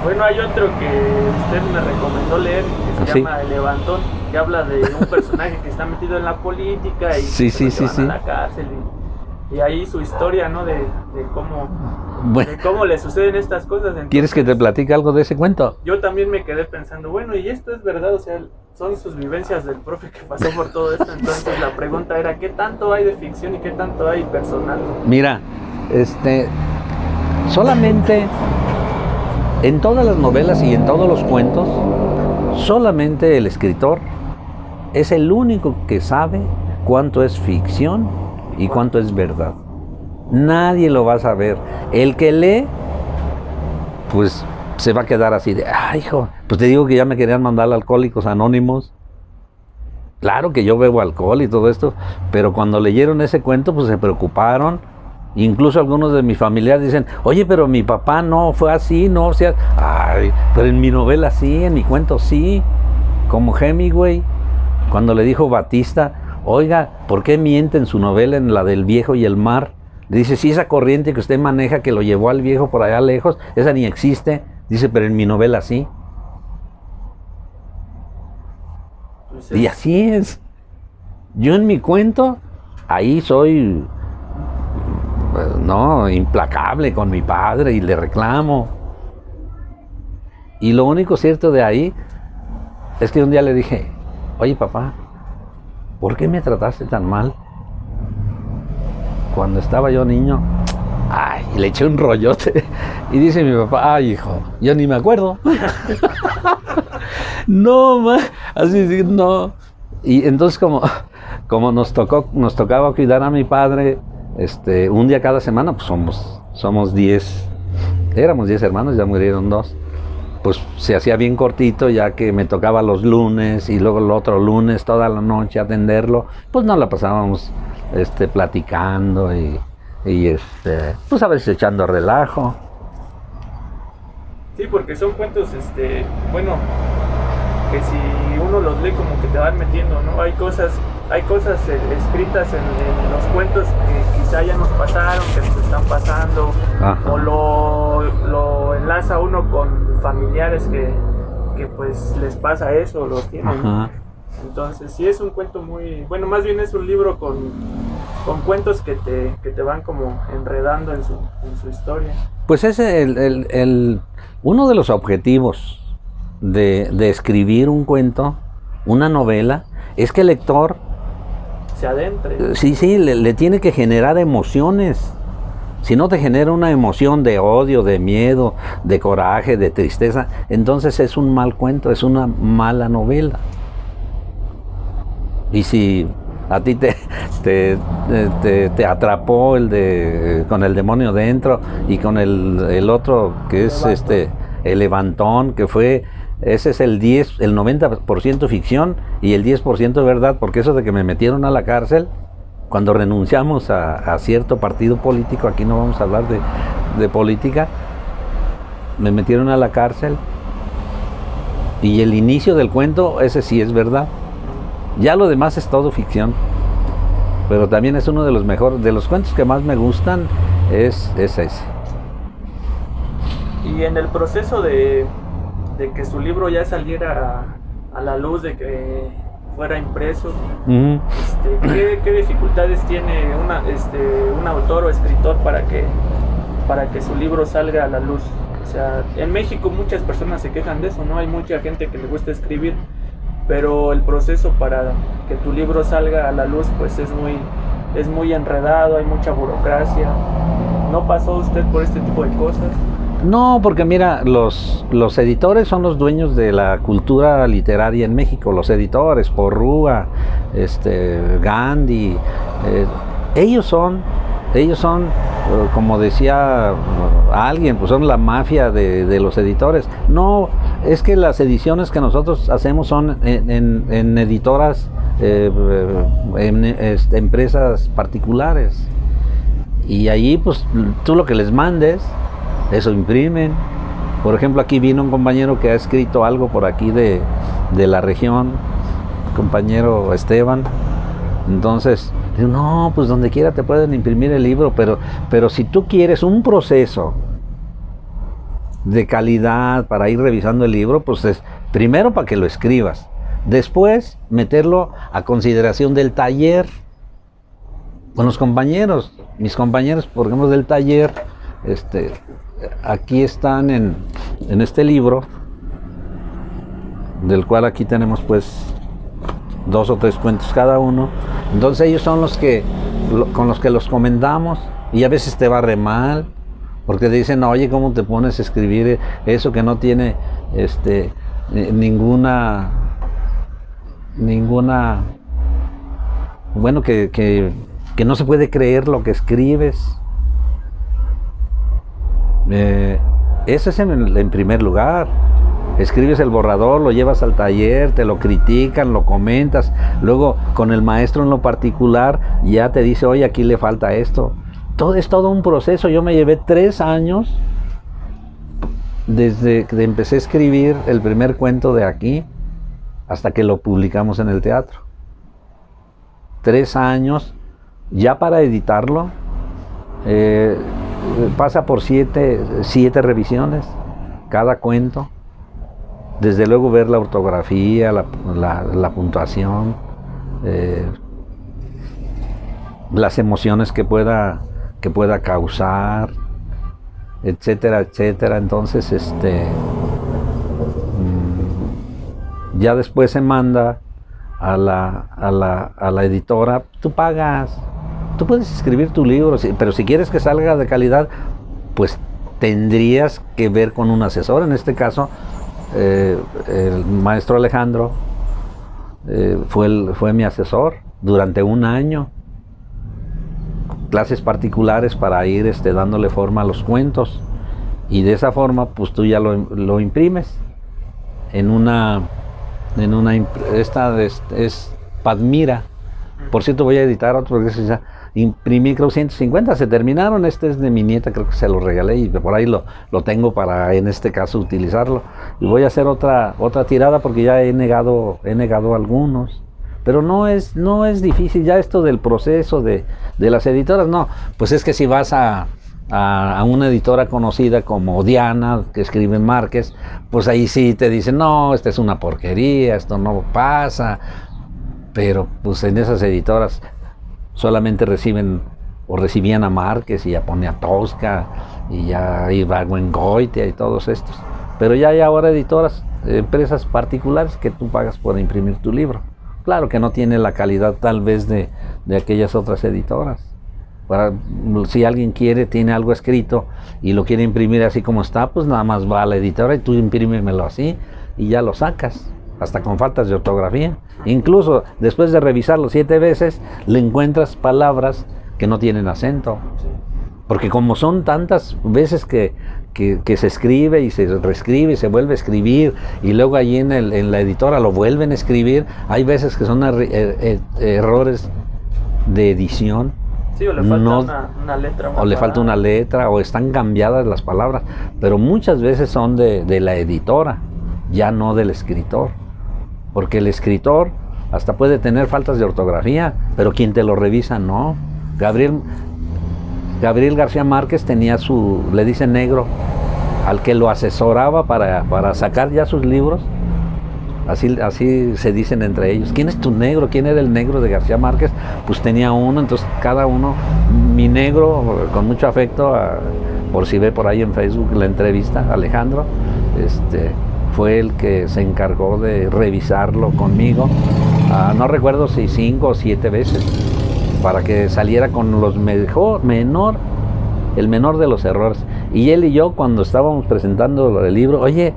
bueno, hay otro que usted me recomendó leer que se llama El Levantón, que habla de un personaje que está metido en la política y van a la cárcel y ahí su historia, ¿no? de cómo le suceden estas cosas. Entonces, ¿quieres que te platique algo de ese cuento? Yo también me quedé pensando, bueno, y esto es verdad, o sea, son sus vivencias del profe que pasó por todo esto. Entonces la pregunta era, ¿qué tanto hay de ficción y qué tanto hay personal? Mira, solamente en todas las novelas y en todos los cuentos, solamente el escritor es el único que sabe cuánto es ficción y cuánto es verdad. Nadie lo va a saber. El que lee, pues se va a quedar así de, ay, hijo, pues te digo que ya me querían mandar a Alcohólicos Anónimos. Claro que yo bebo alcohol y todo esto, pero cuando leyeron ese cuento, pues se preocuparon. Incluso algunos de mis familiares dicen, oye, pero mi papá no fue así, no, o sea, ay, pero en mi novela sí, en mi cuento sí, como Hemingway, cuando le dijo Batista, oiga, ¿por qué miente en su novela, en la del viejo y el mar? Le dice, sí, esa corriente que usted maneja que lo llevó al viejo por allá lejos, esa ni existe. Dice, pero en mi novela sí. Pues y así es. Yo en mi cuento, ahí soy, implacable con mi padre y le reclamo. Y lo único cierto de ahí es que un día le dije, oye papá, ¿por qué me trataste tan mal cuando estaba yo niño? Ay, y le eché un rollote. Y dice mi papá, ay, hijo, yo ni me acuerdo. No, así, no. Y entonces como nos tocaba cuidar a mi padre, un día cada semana, pues somos 10. Éramos 10 hermanos, ya murieron 2. Pues se hacía bien cortito, ya que me tocaba los lunes y luego el otro lunes toda la noche atenderlo, pues nos la pasábamos platicando y pues a veces echando relajo. Sí, porque son cuentos, bueno, que si uno los lee como que te van metiendo, ¿no? Hay cosas escritas en los cuentos que quizá ya nos pasaron, que nos están pasando. Ajá. O lo enlaza uno con familiares que pues les pasa eso, los tienen. Ajá. Entonces sí es un cuento muy, bueno, más bien es un libro con cuentos que te van como enredando en su historia. Pues es uno de los objetivos de escribir un cuento, una novela, es que el lector se adentre. Sí, le tiene que generar emociones. Si no te genera una emoción de odio, de miedo, de coraje, de tristeza, entonces es un mal cuento, es una mala novela. Y si a ti te atrapó con el demonio dentro y con el otro que es el Levantón, que fue ese es el 90% ficción y el 10% verdad, porque eso de que me metieron a la cárcel, cuando renunciamos a cierto partido político, aquí no vamos a hablar de política, me metieron a la cárcel y el inicio del cuento, ese sí es verdad. Ya lo demás es todo ficción, pero también es uno de los mejores, de los cuentos que más me gustan, es ese. Y en el proceso de que su libro ya saliera a la luz, de que fuera impreso, ¿qué dificultades tiene un autor o escritor para que su libro salga a la luz? O sea, en México muchas personas se quejan de eso, ¿no? Hay mucha gente que le gusta escribir, pero el proceso para que tu libro salga a la luz pues es muy enredado, hay mucha burocracia. ¿No pasó usted por este tipo de cosas? No, porque mira, los editores son los dueños de la cultura literaria en México, los editores, Porrúa, Gandhi, ellos son, como decía alguien, pues son la mafia de los editores. No, es que las ediciones que nosotros hacemos son en editoras, empresas particulares, y allí pues tú lo que les mandes, eso imprimen. Por ejemplo, aquí vino un compañero que ha escrito algo por aquí de la región, compañero Esteban. Entonces, digo, no, pues donde quiera te pueden imprimir el libro, pero si tú quieres un proceso de calidad para ir revisando el libro, pues es primero para que lo escribas, después meterlo a consideración del taller con los compañeros. Mis compañeros, por ejemplo, del taller, aquí están en este libro, del cual aquí tenemos pues 2 o 3 cuentos cada uno. Entonces ellos son con los que los comentamos, y a veces te va re mal, porque te dicen, oye, ¿cómo te pones a escribir eso que no tiene ninguna, bueno, que no se puede creer lo que escribes? Ese es en primer lugar. Escribes el borrador, lo llevas al taller, te lo critican, lo comentas, luego con el maestro en lo particular ya te dice, oye, aquí le falta esto. Es todo un proceso. Yo me llevé 3 años desde que empecé a escribir el primer cuento de aquí hasta que lo publicamos en el teatro. 3 años ya para editarlo. Pasa por 7 revisiones cada cuento. Desde luego ver la ortografía, la puntuación, las emociones que pueda causar, etcétera, etcétera. Entonces, ya después se manda a la editora. Tú pagas, tú puedes escribir tu libro, pero si quieres que salga de calidad, pues tendrías que ver con un asesor. En este caso, el maestro Alejandro fue mi asesor durante 1 año. Clases particulares para ir dándole forma a los cuentos, y de esa forma pues tú ya lo imprimes esta es Padmira. Por cierto, voy a editar otro, porque imprimí creo 150, se terminaron. Este es de mi nieta, creo que se lo regalé y por ahí lo tengo para en este caso utilizarlo, y voy a hacer otra tirada porque ya he negado algunos. Pero no es difícil ya esto del proceso de las editoras. No, pues es que si vas a una editora conocida como Diana, que escribe en Márquez, pues ahí sí te dicen, no, esta es una porquería, esto no pasa. Pero pues en esas editoras solamente recibían a Márquez, y ya Poniatowska, y ya Ibargüengoitia y todos estos. Pero ya hay ahora editoras, empresas particulares que tú pagas por imprimir tu libro. Claro que no tiene la calidad tal vez de aquellas otras editoras. Si alguien tiene algo escrito y lo quiere imprimir así como está, pues nada más va a la editora y tú imprímemelo así y ya lo sacas, hasta con faltas de ortografía. Incluso después de revisarlo 7 veces, le encuentras palabras que no tienen acento. Porque como son tantas veces que que se escribe y se reescribe y se vuelve a escribir, y luego allí en la editora lo vuelven a escribir. Hay veces que son errores de edición. Sí, o le falta una letra. O le falta una letra, o están cambiadas las palabras, pero muchas veces son de la editora, ya no del escritor. Porque el escritor hasta puede tener faltas de ortografía, pero quien te lo revisa no. Gabriel García Márquez tenía le dice negro, al que lo asesoraba para sacar ya sus libros. Así se dicen entre ellos. ¿Quién es tu negro? ¿Quién era el negro de García Márquez? Pues tenía uno, entonces cada uno, mi negro, con mucho afecto, por si ve por ahí en Facebook la entrevista, Alejandro, fue el que se encargó de revisarlo conmigo, no recuerdo si 5 o 7 veces, para que saliera con el menor de los errores. Y él y yo, cuando estábamos presentando el libro, oye,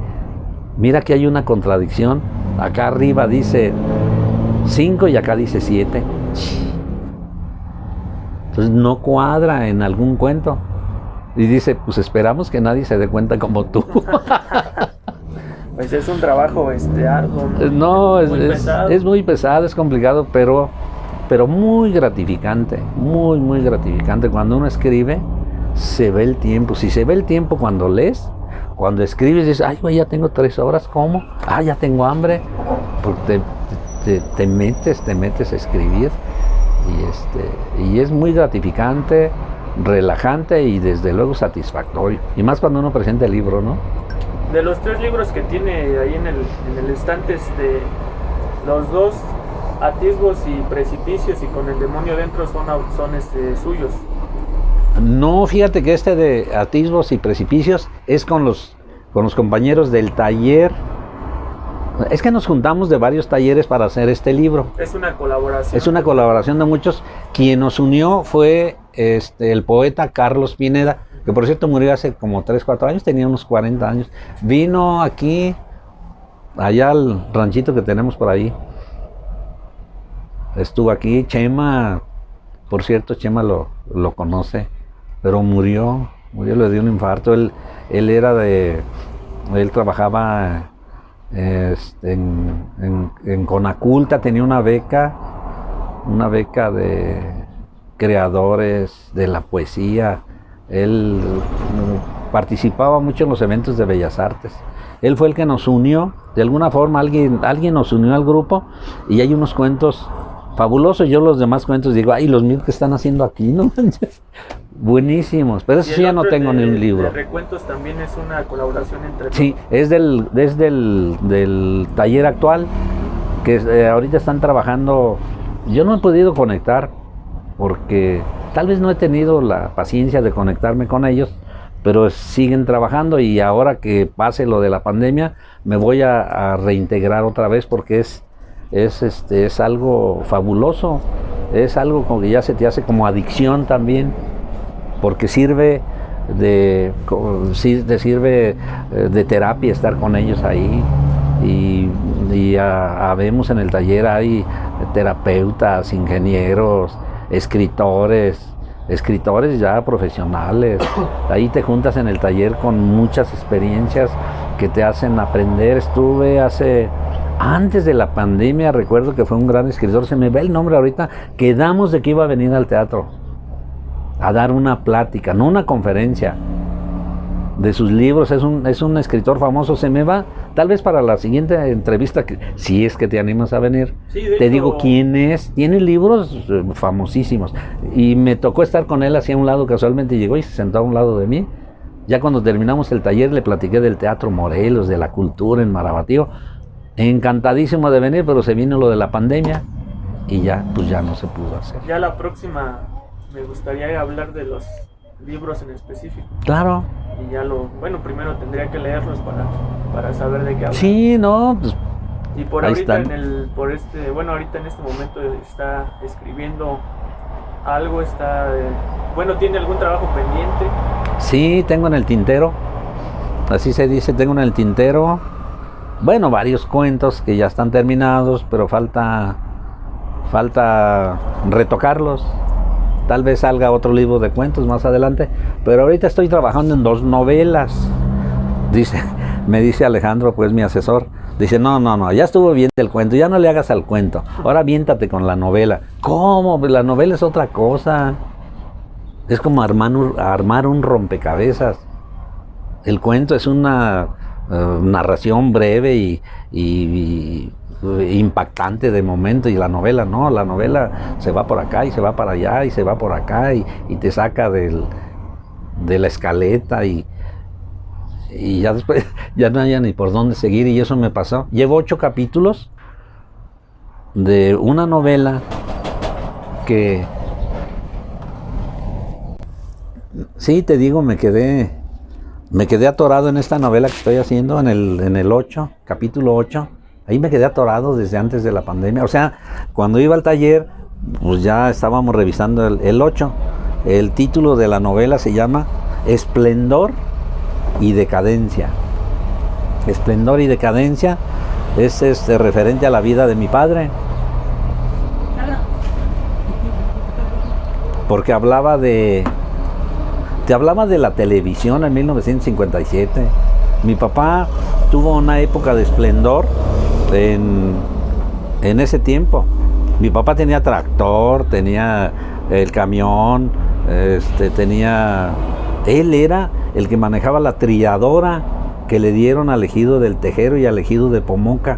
mira que hay una contradicción, acá arriba dice 5 y acá dice 7. Entonces no cuadra en algún cuento. Y dice, pues esperamos que nadie se dé cuenta como tú. Pues es un trabajo arduo, ¿no? No, es muy pesado, es complicado, pero muy gratificante, muy gratificante. Cuando uno escribe, se ve el tiempo. Si se ve el tiempo cuando lees, cuando escribes, dices, ay, güey, ya tengo 3 horas, ¿cómo? Ah, ya tengo hambre. Porque te metes a escribir, y es muy gratificante, relajante y desde luego satisfactorio. Y más cuando uno presenta el libro, ¿no? De los 3 libros que tiene ahí en el estante, los 2, Atisbos y Precipicios y Con el demonio dentro, son suyos. No, fíjate que de Atisbos y Precipicios es con los compañeros del taller. Es que nos juntamos de varios talleres para hacer este libro. Es una colaboración. Es una colaboración de muchos. Quien nos unió fue el poeta Carlos Pineda, que por cierto murió hace como 3, 4 años, tenía unos 40 años. Vino aquí, allá al ranchito que tenemos por ahí. Estuvo aquí. Chema, por cierto, Chema lo conoce, pero murió, le dio un infarto. Él trabajaba en Conaculta, tenía una beca de creadores de la poesía. Él participaba mucho en los eventos de Bellas Artes. Él fue el que nos unió, de alguna forma alguien nos unió al grupo, y hay unos cuentos fabulosos. Yo los demás cuentos digo, ay, los míos que están haciendo aquí, ¿no? Buenísimos, pero eso sí ya no tengo ni un libro. De recuentos también es una colaboración entre todos. Sí, es del taller actual, que ahorita están trabajando. Yo no he podido conectar porque tal vez no he tenido la paciencia de conectarme con ellos, pero siguen trabajando, y ahora que pase lo de la pandemia me voy a reintegrar otra vez, porque es algo fabuloso, es algo como que ya se te hace como adicción también, porque sirve de terapia estar con ellos ahí, y habemos en el taller, hay terapeutas, ingenieros, escritores ya profesionales. Ahí te juntas en el taller con muchas experiencias que te hacen aprender. Estuve antes de la pandemia, recuerdo que fue un gran escritor, se me ve el nombre ahorita, quedamos de que iba a venir al teatro a dar una plática, no una conferencia, de sus libros. Es un escritor famoso, se me va, tal vez para la siguiente entrevista, si es que te animas a venir, sí, te digo quién es. Tiene libros famosísimos, y me tocó estar con él hacia un lado, casualmente llegó y se sentó a un lado de mí. Ya cuando terminamos el taller le platiqué del Teatro Morelos, de la cultura en Marabatío, encantadísimo de venir, pero se vino lo de la pandemia y ya no se pudo hacer. Ya la próxima me gustaría hablar de los libros en específico. Claro. Y ya primero tendría que leerlos para saber de qué hablar. Sí, no, pues y por ahorita ahorita en este momento está escribiendo algo, ¿tiene algún trabajo pendiente? Sí, tengo en el tintero, así se dice, tengo en el tintero, varios cuentos que ya están terminados, pero falta retocarlos. Tal vez salga otro libro de cuentos más adelante, pero ahorita estoy trabajando en 2 novelas. Me dice Alejandro, pues mi asesor, dice, no, ya estuvo bien el cuento, ya no le hagas al cuento, ahora aviéntate con la novela. ¿Cómo? Pues la novela es otra cosa. Es como armar un rompecabezas. El cuento es una narración breve y impactante de momento, y la novela no, la novela se va por acá y se va para allá y se va por acá y te saca de la escaleta y ya después ya no hay ni por dónde seguir, y eso me pasó. Llevo 8 capítulos de una novela que, sí, te digo, me quedé atorado en esta novela que estoy haciendo, en el 8, capítulo 8. Ahí me quedé atorado desde antes de la pandemia. O sea, cuando iba al taller, pues ya estábamos revisando el 8. El título de la novela se llama Esplendor y Decadencia. Esplendor y Decadencia es referente a la vida de mi padre. Porque te hablaba de la televisión en 1957. Mi papá tuvo una época de esplendor en ese tiempo. Mi papá tenía tractor, tenía el camión, él era el que manejaba la trilladora que le dieron al ejido del Tejero y al ejido de Pomoca.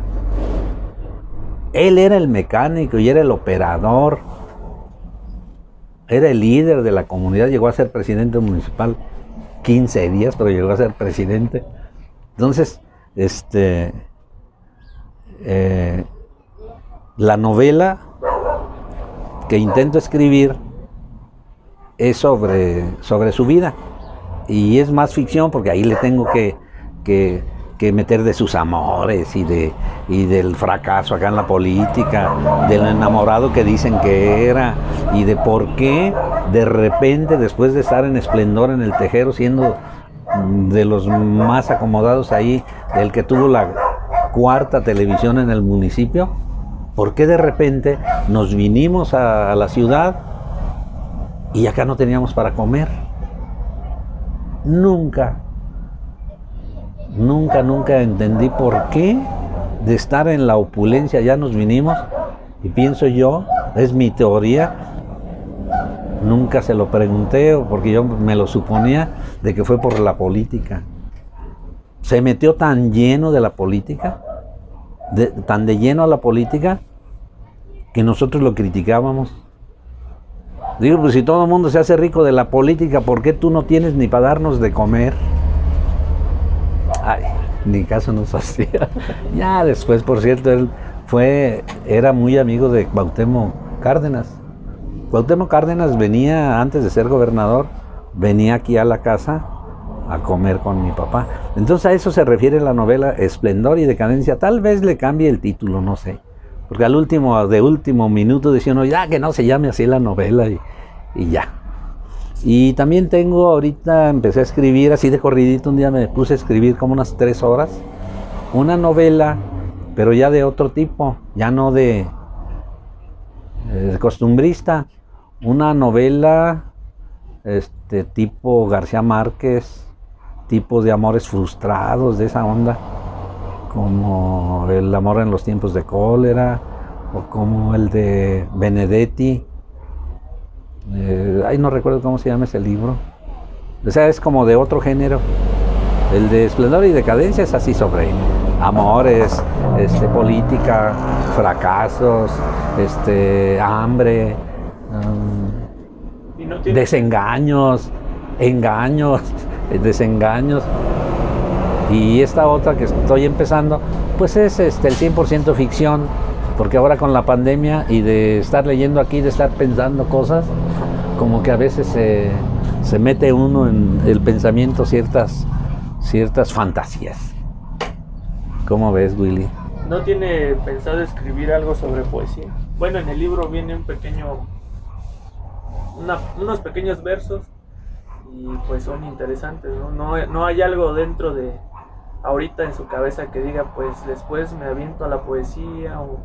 Él era el mecánico y era el operador. Era el líder de la comunidad, llegó a ser presidente municipal 15 días, pero llegó a ser presidente. Entonces, la novela que intento escribir es sobre su vida, y es más ficción porque ahí le tengo que meter de sus amores y del fracaso acá en la política, del enamorado que dicen que era, y de por qué de repente, después de estar en esplendor en el Tejero, siendo de los más acomodados ahí, el que tuvo la 4ª televisión en el municipio, por qué de repente nos vinimos a la ciudad y acá no teníamos para comer. Nunca entendí por qué de estar en la opulencia ya nos vinimos, y pienso yo, es mi teoría, nunca se lo pregunté, porque yo me lo suponía, de que fue por la política. Se metió tan lleno de la política, tan de lleno a la política, que nosotros lo criticábamos. Digo, pues si todo el mundo se hace rico de la política, ¿por qué tú no tienes ni para darnos de comer? Ay, ni caso nos hacía. Ya después, por cierto, él era muy amigo de Cuauhtémoc Cárdenas. Cuauhtémoc Cárdenas venía, antes de ser gobernador, venía aquí a la casa a comer con mi papá. Entonces a eso se refiere la novela Esplendor y Decadencia. Tal vez le cambie el título, no sé. Porque de último minuto decían, no, ya que no se llame así la novela, y ya. Y también empecé a escribir así de corridito, un día me puse a escribir como unas 3 horas, una novela, pero ya de otro tipo, ya no de costumbrista, una novela tipo García Márquez, tipo de amores frustrados, de esa onda, como El amor en los tiempos de cólera, o como el de Benedetti. No recuerdo cómo se llama ese libro. O sea, es como de otro género. El de Esplendor y Decadencia es así, sobre amores, política, fracasos, hambre, desengaños, engaños, desengaños. Y esta otra que estoy empezando, pues es el 100% ficción, porque ahora con la pandemia y de estar leyendo aquí, de estar pensando cosas, como que a veces se mete uno en el pensamiento ciertas fantasías. ¿Cómo ves, Willy? ¿No tiene pensado escribir algo sobre poesía? Bueno, en el libro viene unos pequeños versos, y pues son interesantes, ¿no? No hay algo dentro de ahorita en su cabeza que diga, pues después me aviento a la poesía, o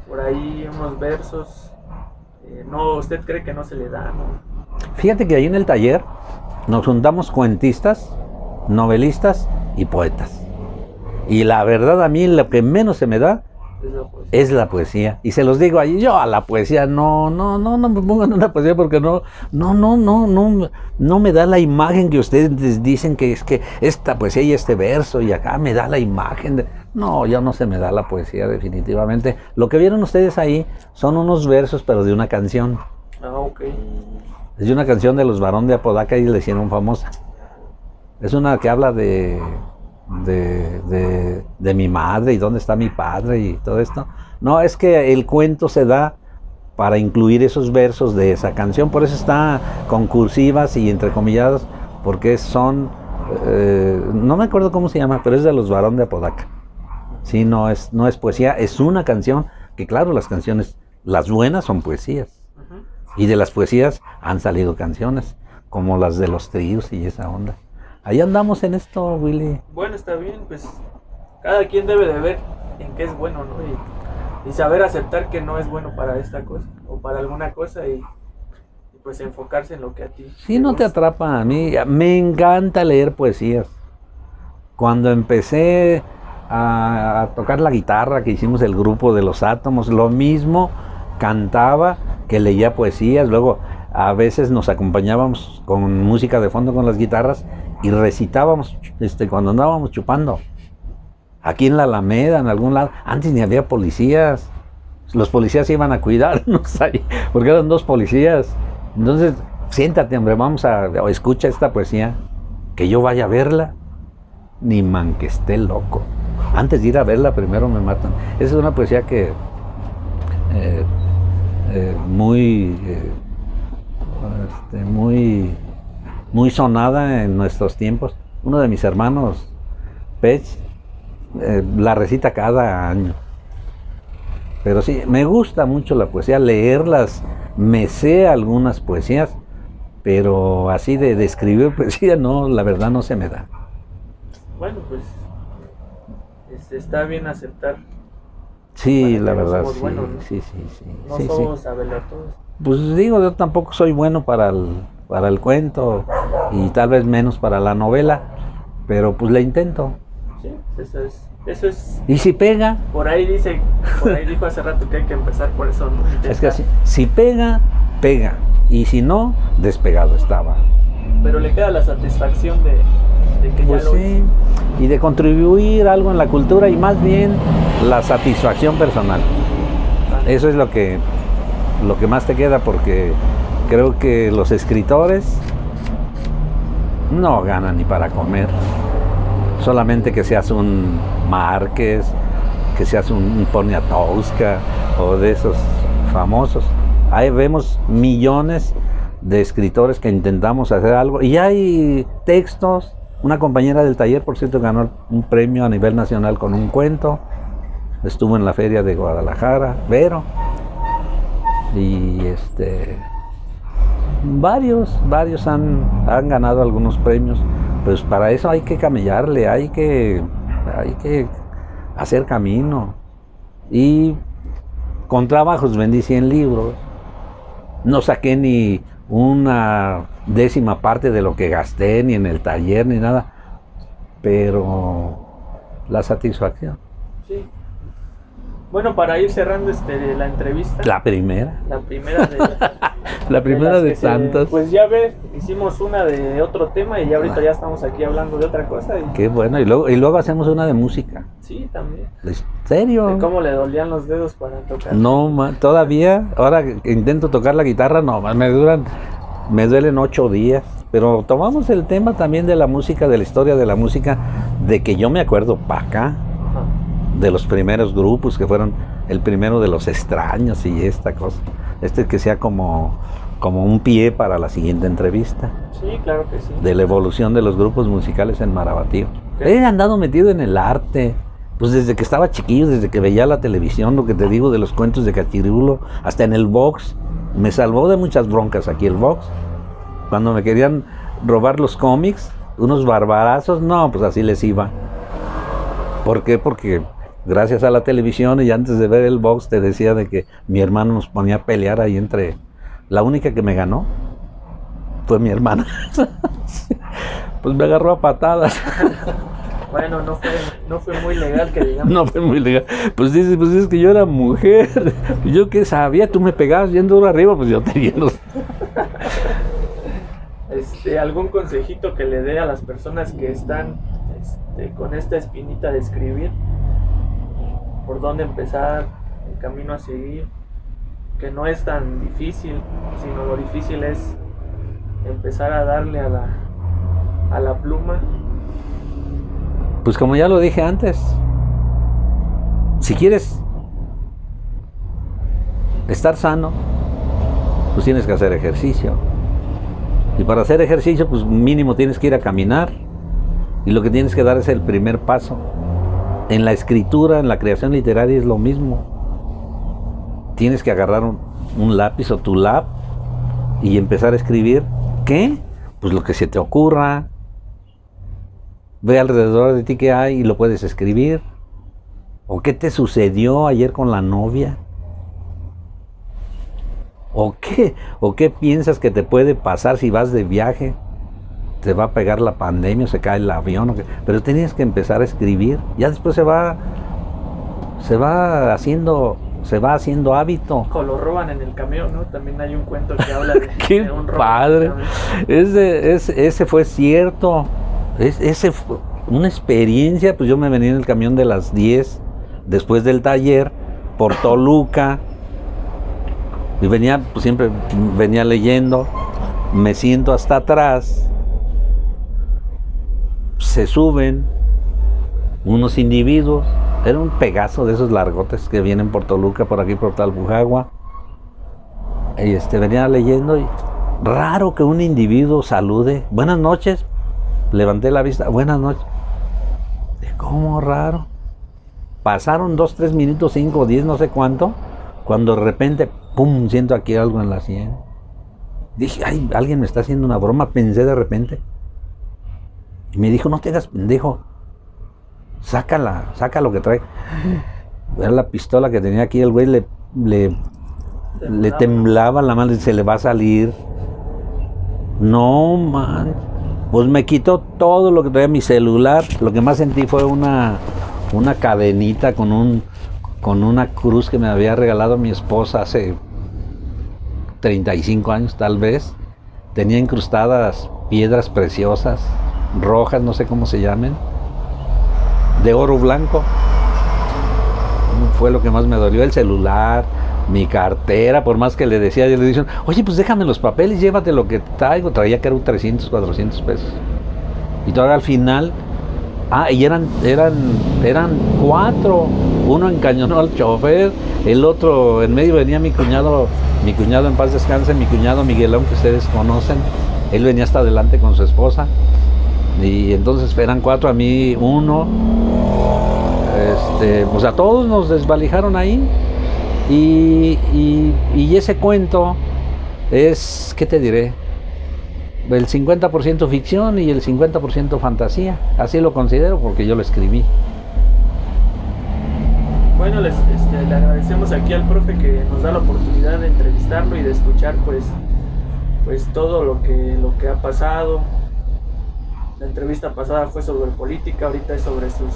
por ahí unos versos. no, ¿usted cree que no se le da? ¿No? Fíjate que ahí en el taller nos juntamos cuentistas, novelistas y poetas. Y la verdad a mí lo que menos se me da es la poesía. Y se los digo ahí, yo a la poesía no me pongan una poesía porque no me da la imagen que ustedes dicen que es que esta poesía y este verso y acá me da la imagen de... No, ya no se me da la poesía definitivamente. Lo que vieron ustedes ahí son unos versos pero de una canción. Ah, ok. Es de una canción de los Barón de Apodaca y le hicieron famosa. Es una que habla de mi madre y dónde está mi padre y todo esto. No, es que el cuento se da para incluir esos versos de esa canción. Por eso está con cursivas y entrecomilladas, porque son... no me acuerdo cómo se llama, pero es de los Barón de Apodaca. Sí, no es poesía, es una canción que, claro, las canciones, las buenas son poesías. Y de las poesías han salido canciones, como las de los tríos y esa onda. Ahí andamos en esto, Willy. Bueno, está bien, pues cada quien debe de ver en qué es bueno, ¿no? Y saber aceptar que no es bueno para esta cosa o para alguna cosa y pues enfocarse en lo que a ti. Sí, no te atrapa a mí. Me encanta leer poesías. Cuando empecé a tocar la guitarra, que hicimos el grupo de Los Átomos, lo mismo, cantaba que leía poesías. Luego a veces nos acompañábamos con música de fondo con las guitarras y recitábamos cuando andábamos chupando. Aquí en la Alameda, en algún lado. Antes ni había policías. Los policías iban a cuidarnos ahí, porque eran 2 policías. Entonces, siéntate, hombre, o escucha esta poesía. Que yo vaya a verla, ni man que esté loco. Antes de ir a verla, primero me matan. Esa es una poesía que muy sonada en nuestros tiempos. Uno de mis hermanos, Pech, la recita cada año. Pero sí, me gusta mucho la poesía, leerlas, me sé algunas poesías, pero así de escribir poesía, no, la verdad no se me da. Bueno, pues está bien aceptar. Sí, la no verdad, somos sí, buenos, ¿no? sí. No Sí, somos todos. Pues digo, yo tampoco soy bueno para el cuento y tal vez menos para la novela, pero pues le intento. Sí, eso es. ¿Y si pega? Por ahí dijo hace rato que hay que empezar por eso, ¿no? Intentar. Es que si pega, pega. Y si no, despegado estaba. Pero le queda la satisfacción de que pues ya lo sí, hizo. Y de contribuir algo en la cultura y más bien la satisfacción personal. Eso es lo que más te queda, porque creo que los escritores no ganan ni para comer. Solamente que seas un Márquez, que seas un Poniatowska o de esos famosos. Ahí vemos millones de escritores que intentamos hacer algo y hay textos. Una compañera del taller, por cierto, ganó un premio a nivel nacional con un cuento. Estuvo en la feria de Guadalajara, Vero. Y varios han ganado algunos premios. Pues para eso hay que camellarle, hay que hacer camino. Y con trabajos vendí 100 libros. No saqué ni una 10ª parte de lo que gasté, ni en el taller, ni nada. Pero la satisfacción. Sí. Bueno, para ir cerrando la entrevista. La primera. La primera de la primera de tantas. Pues ya hicimos una de otro tema y ya ahorita ya estamos aquí hablando de otra cosa. Qué bueno, y luego hacemos una de música. Sí, también. ¿En serio? De cómo le dolían los dedos para tocar. No, todavía, ahora que intento tocar la guitarra, no, me duelen 8 días. Pero tomamos el tema también de la música, de la historia de la música, de que yo me acuerdo para acá. De los primeros grupos que fueron el primero de Los Extraños y esta cosa. Que sea como un pie para la siguiente entrevista. Sí, claro que sí. De la evolución de los grupos musicales en Marabatío. He andado metido en el arte, pues desde que estaba chiquillo, desde que veía la televisión, lo que te digo de los cuentos de Cachirulo, hasta en el box. Me salvó de muchas broncas aquí el box. Cuando me querían robar los cómics, unos barbarazos, no, pues así les iba. ¿Por qué? Porque gracias a la televisión y antes de ver el box te decía de que mi hermano nos ponía a pelear ahí entre La única que me ganó fue mi hermana. Pues me agarró a patadas. Bueno, no fue muy legal que digamos. No fue muy legal. Pues dice, pues es que yo era mujer. Yo qué sabía, tú me pegabas bien duro arriba, pues yo te viendo. ¿Algún consejito que le dé a las personas que están con esta espinita de escribir? ¿Por dónde empezar? ¿El camino a seguir? Que no es tan difícil, sino lo difícil es empezar a darle a la pluma. Pues como ya lo dije antes, si quieres estar sano, pues tienes que hacer ejercicio. Y para hacer ejercicio, pues mínimo tienes que ir a caminar. Y lo que tienes que dar es el primer paso. En la escritura, en la creación literaria es lo mismo. Tienes que agarrar un lápiz o tu lap y empezar a escribir. ¿Qué? Pues lo que se te ocurra. Ve alrededor de ti qué hay y lo puedes escribir. ¿O qué te sucedió ayer con la novia? ¿O qué piensas que te puede pasar si vas de viaje? Te va a pegar la pandemia, se cae el avión. Pero tienes que empezar a escribir. Ya después se va haciendo hábito. O lo roban en el camión, ¿no? También hay un cuento que habla de, ¡Qué de un robo padre! en el camión. Ese fue cierto. Ese fue una experiencia. Pues yo me venía en el camión de las 10 después del taller por Toluca. Y siempre venía leyendo. Me siento hasta atrás. Se suben unos individuos. Era un Pegaso de esos largotes que vienen por Toluca, por aquí por Talpujagua. Y venía leyendo y raro que un individuo salude. Buenas noches. Levanté la vista. Buenas noches. ¿Cómo raro? Pasaron 2, 3 minutos, 5, 10, no sé cuánto, cuando de repente, pum, siento aquí algo en la sien. Dije, ay, alguien me está haciendo una broma, pensé de repente. Y me dijo, no te hagas pendejo. Saca lo que trae. Era la pistola que tenía aquí, el güey le temblaba la mano y se le va a salir. No, man. Pues me quitó todo lo que traía mi celular. Lo que más sentí fue una cadenita con una cruz que me había regalado mi esposa hace 35 años tal vez. Tenía incrustadas piedras preciosas, rojas, no sé cómo se llamen, de oro blanco. Fue lo que más me dolió, el celular, mi cartera, por más que le decía, yo le dije, oye, pues déjame los papeles, llévate lo que traigo. Traía que eran 300, 400 pesos. Y todavía al final, y eran 4. Uno encañonó al chofer, el otro en medio venía mi cuñado en paz descanse, mi cuñado Miguelón, que ustedes conocen. Él venía hasta adelante con su esposa. Y entonces eran 4, a mí 1. Pues a todos nos desvalijaron ahí. Y ese cuento es, ¿qué te diré? El 50% ficción y el 50% fantasía. Así lo considero porque yo lo escribí. Bueno, le agradecemos aquí al profe que nos da la oportunidad de entrevistarlo y de escuchar pues todo lo que ha pasado. La entrevista pasada fue sobre política, ahorita es sobre sus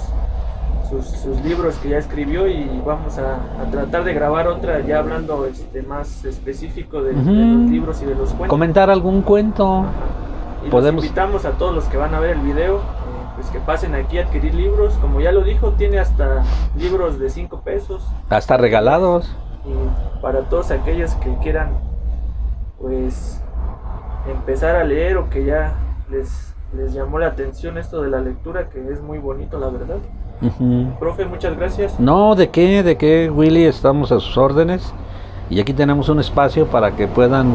libros que ya escribió, y vamos a tratar de grabar otra ya hablando más específico de los libros y de los cuentos. Comentar algún cuento. Y los invitamos a todos los que van a ver el video, pues que pasen aquí a adquirir libros. Como ya lo dijo, tiene hasta libros de 5 pesos. Hasta regalados. Y para todos aquellos que quieran pues empezar a leer, o que ya les llamó la atención esto de la lectura, que es muy bonito, la verdad. Profe, muchas gracias. No, ¿de qué, Willy? Estamos a sus órdenes. Y aquí tenemos un espacio para que puedan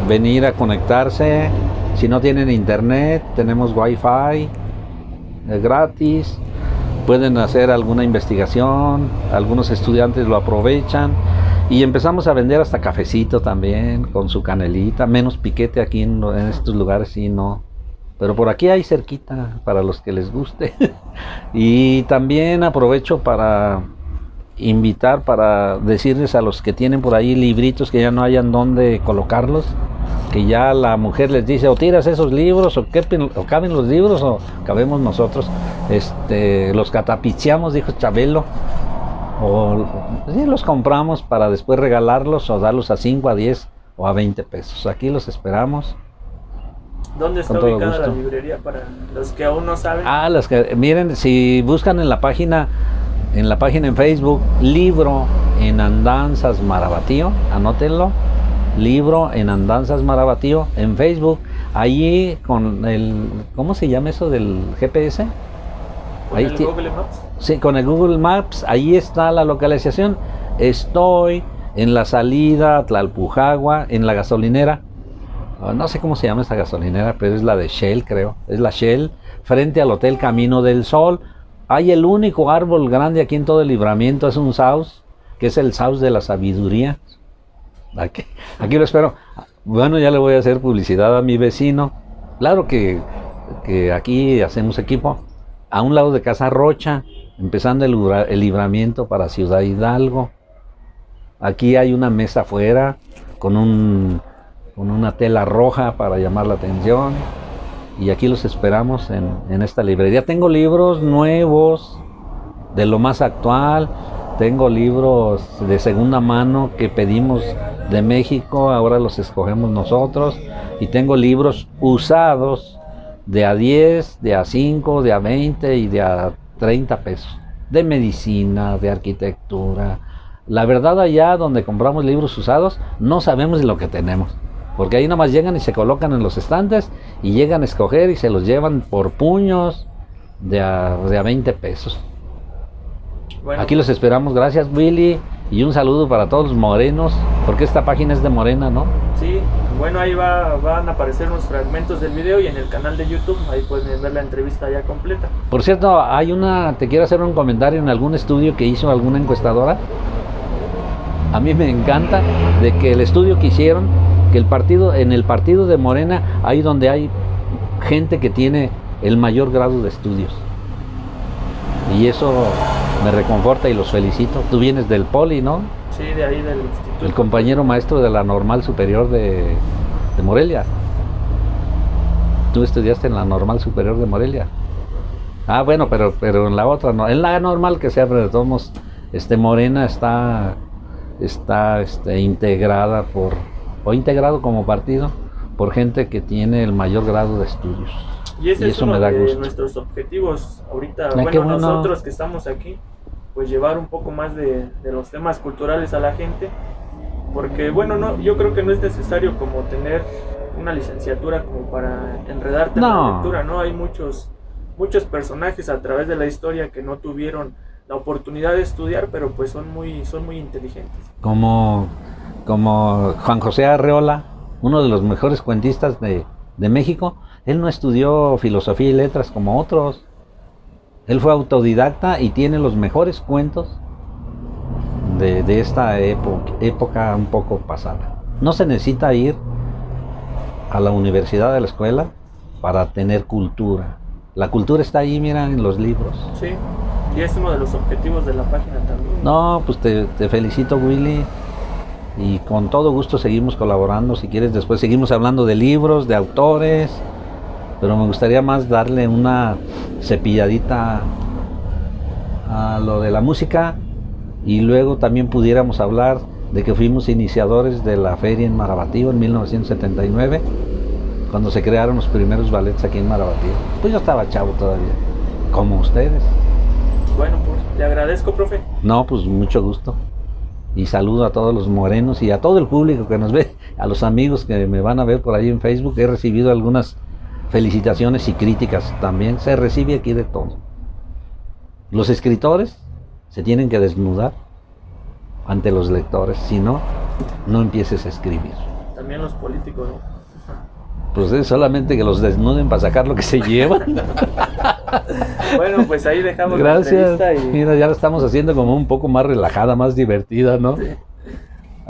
venir a conectarse. Si no tienen internet, tenemos wifi gratis. Pueden hacer alguna investigación. Algunos estudiantes lo aprovechan. Y empezamos a vender hasta cafecito también, con su canelita. Menos piquete aquí en estos lugares, sí, no. Pero por aquí hay cerquita para los que les guste. Y también aprovecho para invitar para decirles a los que tienen por ahí libritos que ya no hayan dónde colocarlos, que ya la mujer les dice, o tiras esos libros, o caben los libros, o cabemos nosotros, los catapicheamos, dijo Chabelo, o sí, los compramos para después regalarlos o darlos a 5, a 10 o a 20 pesos. Aquí los esperamos. ¿Dónde está ubicada la librería para los que aún no saben? Los que miren, si buscan en la página en Facebook, Libro en Andanzas Marabatío, anótenlo, Libro en Andanzas Marabatío en Facebook, allí con el, ¿cómo se llama eso del GPS? ¿Con el Google Maps? Sí, con el Google Maps, ahí está la localización. Estoy en la salida a Tlalpujagua, en la gasolinera. No sé cómo se llama esa gasolinera, pero es la de Shell, creo. Es la Shell, frente al Hotel Camino del Sol. Hay el único árbol grande aquí en todo el Libramiento, es un saus, que es el saus de la sabiduría. Aquí lo espero. Bueno, ya le voy a hacer publicidad a mi vecino. Claro que aquí hacemos equipo. A un lado de Casa Rocha, empezando el Libramiento para Ciudad Hidalgo. Aquí hay una mesa afuera con una tela roja para llamar la atención, y aquí los esperamos en esta librería. Tengo libros nuevos de lo más actual, tengo libros de segunda mano que pedimos de México, ahora los escogemos nosotros, y tengo libros usados de a 10, de a 5, de a 20 y de a 30 pesos, de medicina, de arquitectura. La verdad, allá donde compramos libros usados no sabemos lo que tenemos, porque ahí nomás llegan y se colocan en los estantes y llegan a escoger y se los llevan por puños de a 20 pesos. Bueno, aquí los esperamos. Gracias, Willy, y un saludo para todos los morenos, porque esta página es de Morena, ¿no? Sí, bueno, ahí van a aparecer unos fragmentos del video, y en el canal de YouTube ahí pueden ver la entrevista ya completa. Por cierto, te quiero hacer un comentario en algún estudio que hizo alguna encuestadora. A mí me encanta de que el estudio que hicieron, que en el partido de Morena, ahí donde hay gente que tiene el mayor grado de estudios. Y eso me reconforta y los felicito. Tú vienes del Poli, ¿no? Sí, de ahí del instituto. El compañero maestro de la Normal Superior de Morelia. Tú estudiaste en la Normal Superior de Morelia. Ah, bueno, pero en la otra no. En la normal que sea, pero de todos modos, Morena está integrada integrado como partido por gente que tiene el mayor grado de estudios. Y ese es uno de nuestros objetivos ahorita. Bueno, nosotros que estamos aquí, pues llevar un poco más de los temas culturales a la gente, porque bueno, yo creo que no es necesario como tener una licenciatura como para enredarte en la lectura, ¿no? Hay muchos personajes a través de la historia que no tuvieron la oportunidad de estudiar, pero pues son muy inteligentes. Como Juan José Arreola, uno de los mejores cuentistas de México. Él no estudió filosofía y letras como otros. Él fue autodidacta y tiene los mejores cuentos de esta época un poco pasada. No se necesita ir a la universidad, a la escuela, para tener cultura. La cultura está ahí, mira, en los libros. Sí, y es uno de los objetivos de la página también. No, pues te felicito, Willy. Y con todo gusto seguimos colaborando. Si quieres, después seguimos hablando de libros, de autores. Pero me gustaría más darle una cepilladita a lo de la música. Y luego también pudiéramos hablar de que fuimos iniciadores de la feria en Marabatío en 1979, cuando se crearon los primeros ballets aquí en Marabatío. Pues yo estaba chavo todavía, como ustedes. Bueno, pues le agradezco, profe. No, pues mucho gusto. Y saludo a todos los morenos y a todo el público que nos ve, a los amigos que me van a ver por ahí en Facebook. He recibido algunas felicitaciones y críticas también. Se recibe aquí de todo. Los escritores se tienen que desnudar ante los lectores, si no, no empieces a escribir. También los políticos, ¿no? Pues es solamente que los desnuden para sacar lo que se llevan. Bueno, pues ahí dejamos. Gracias. La entrevista y... Mira, ya la estamos haciendo como un poco más relajada, más divertida, ¿no? Sí.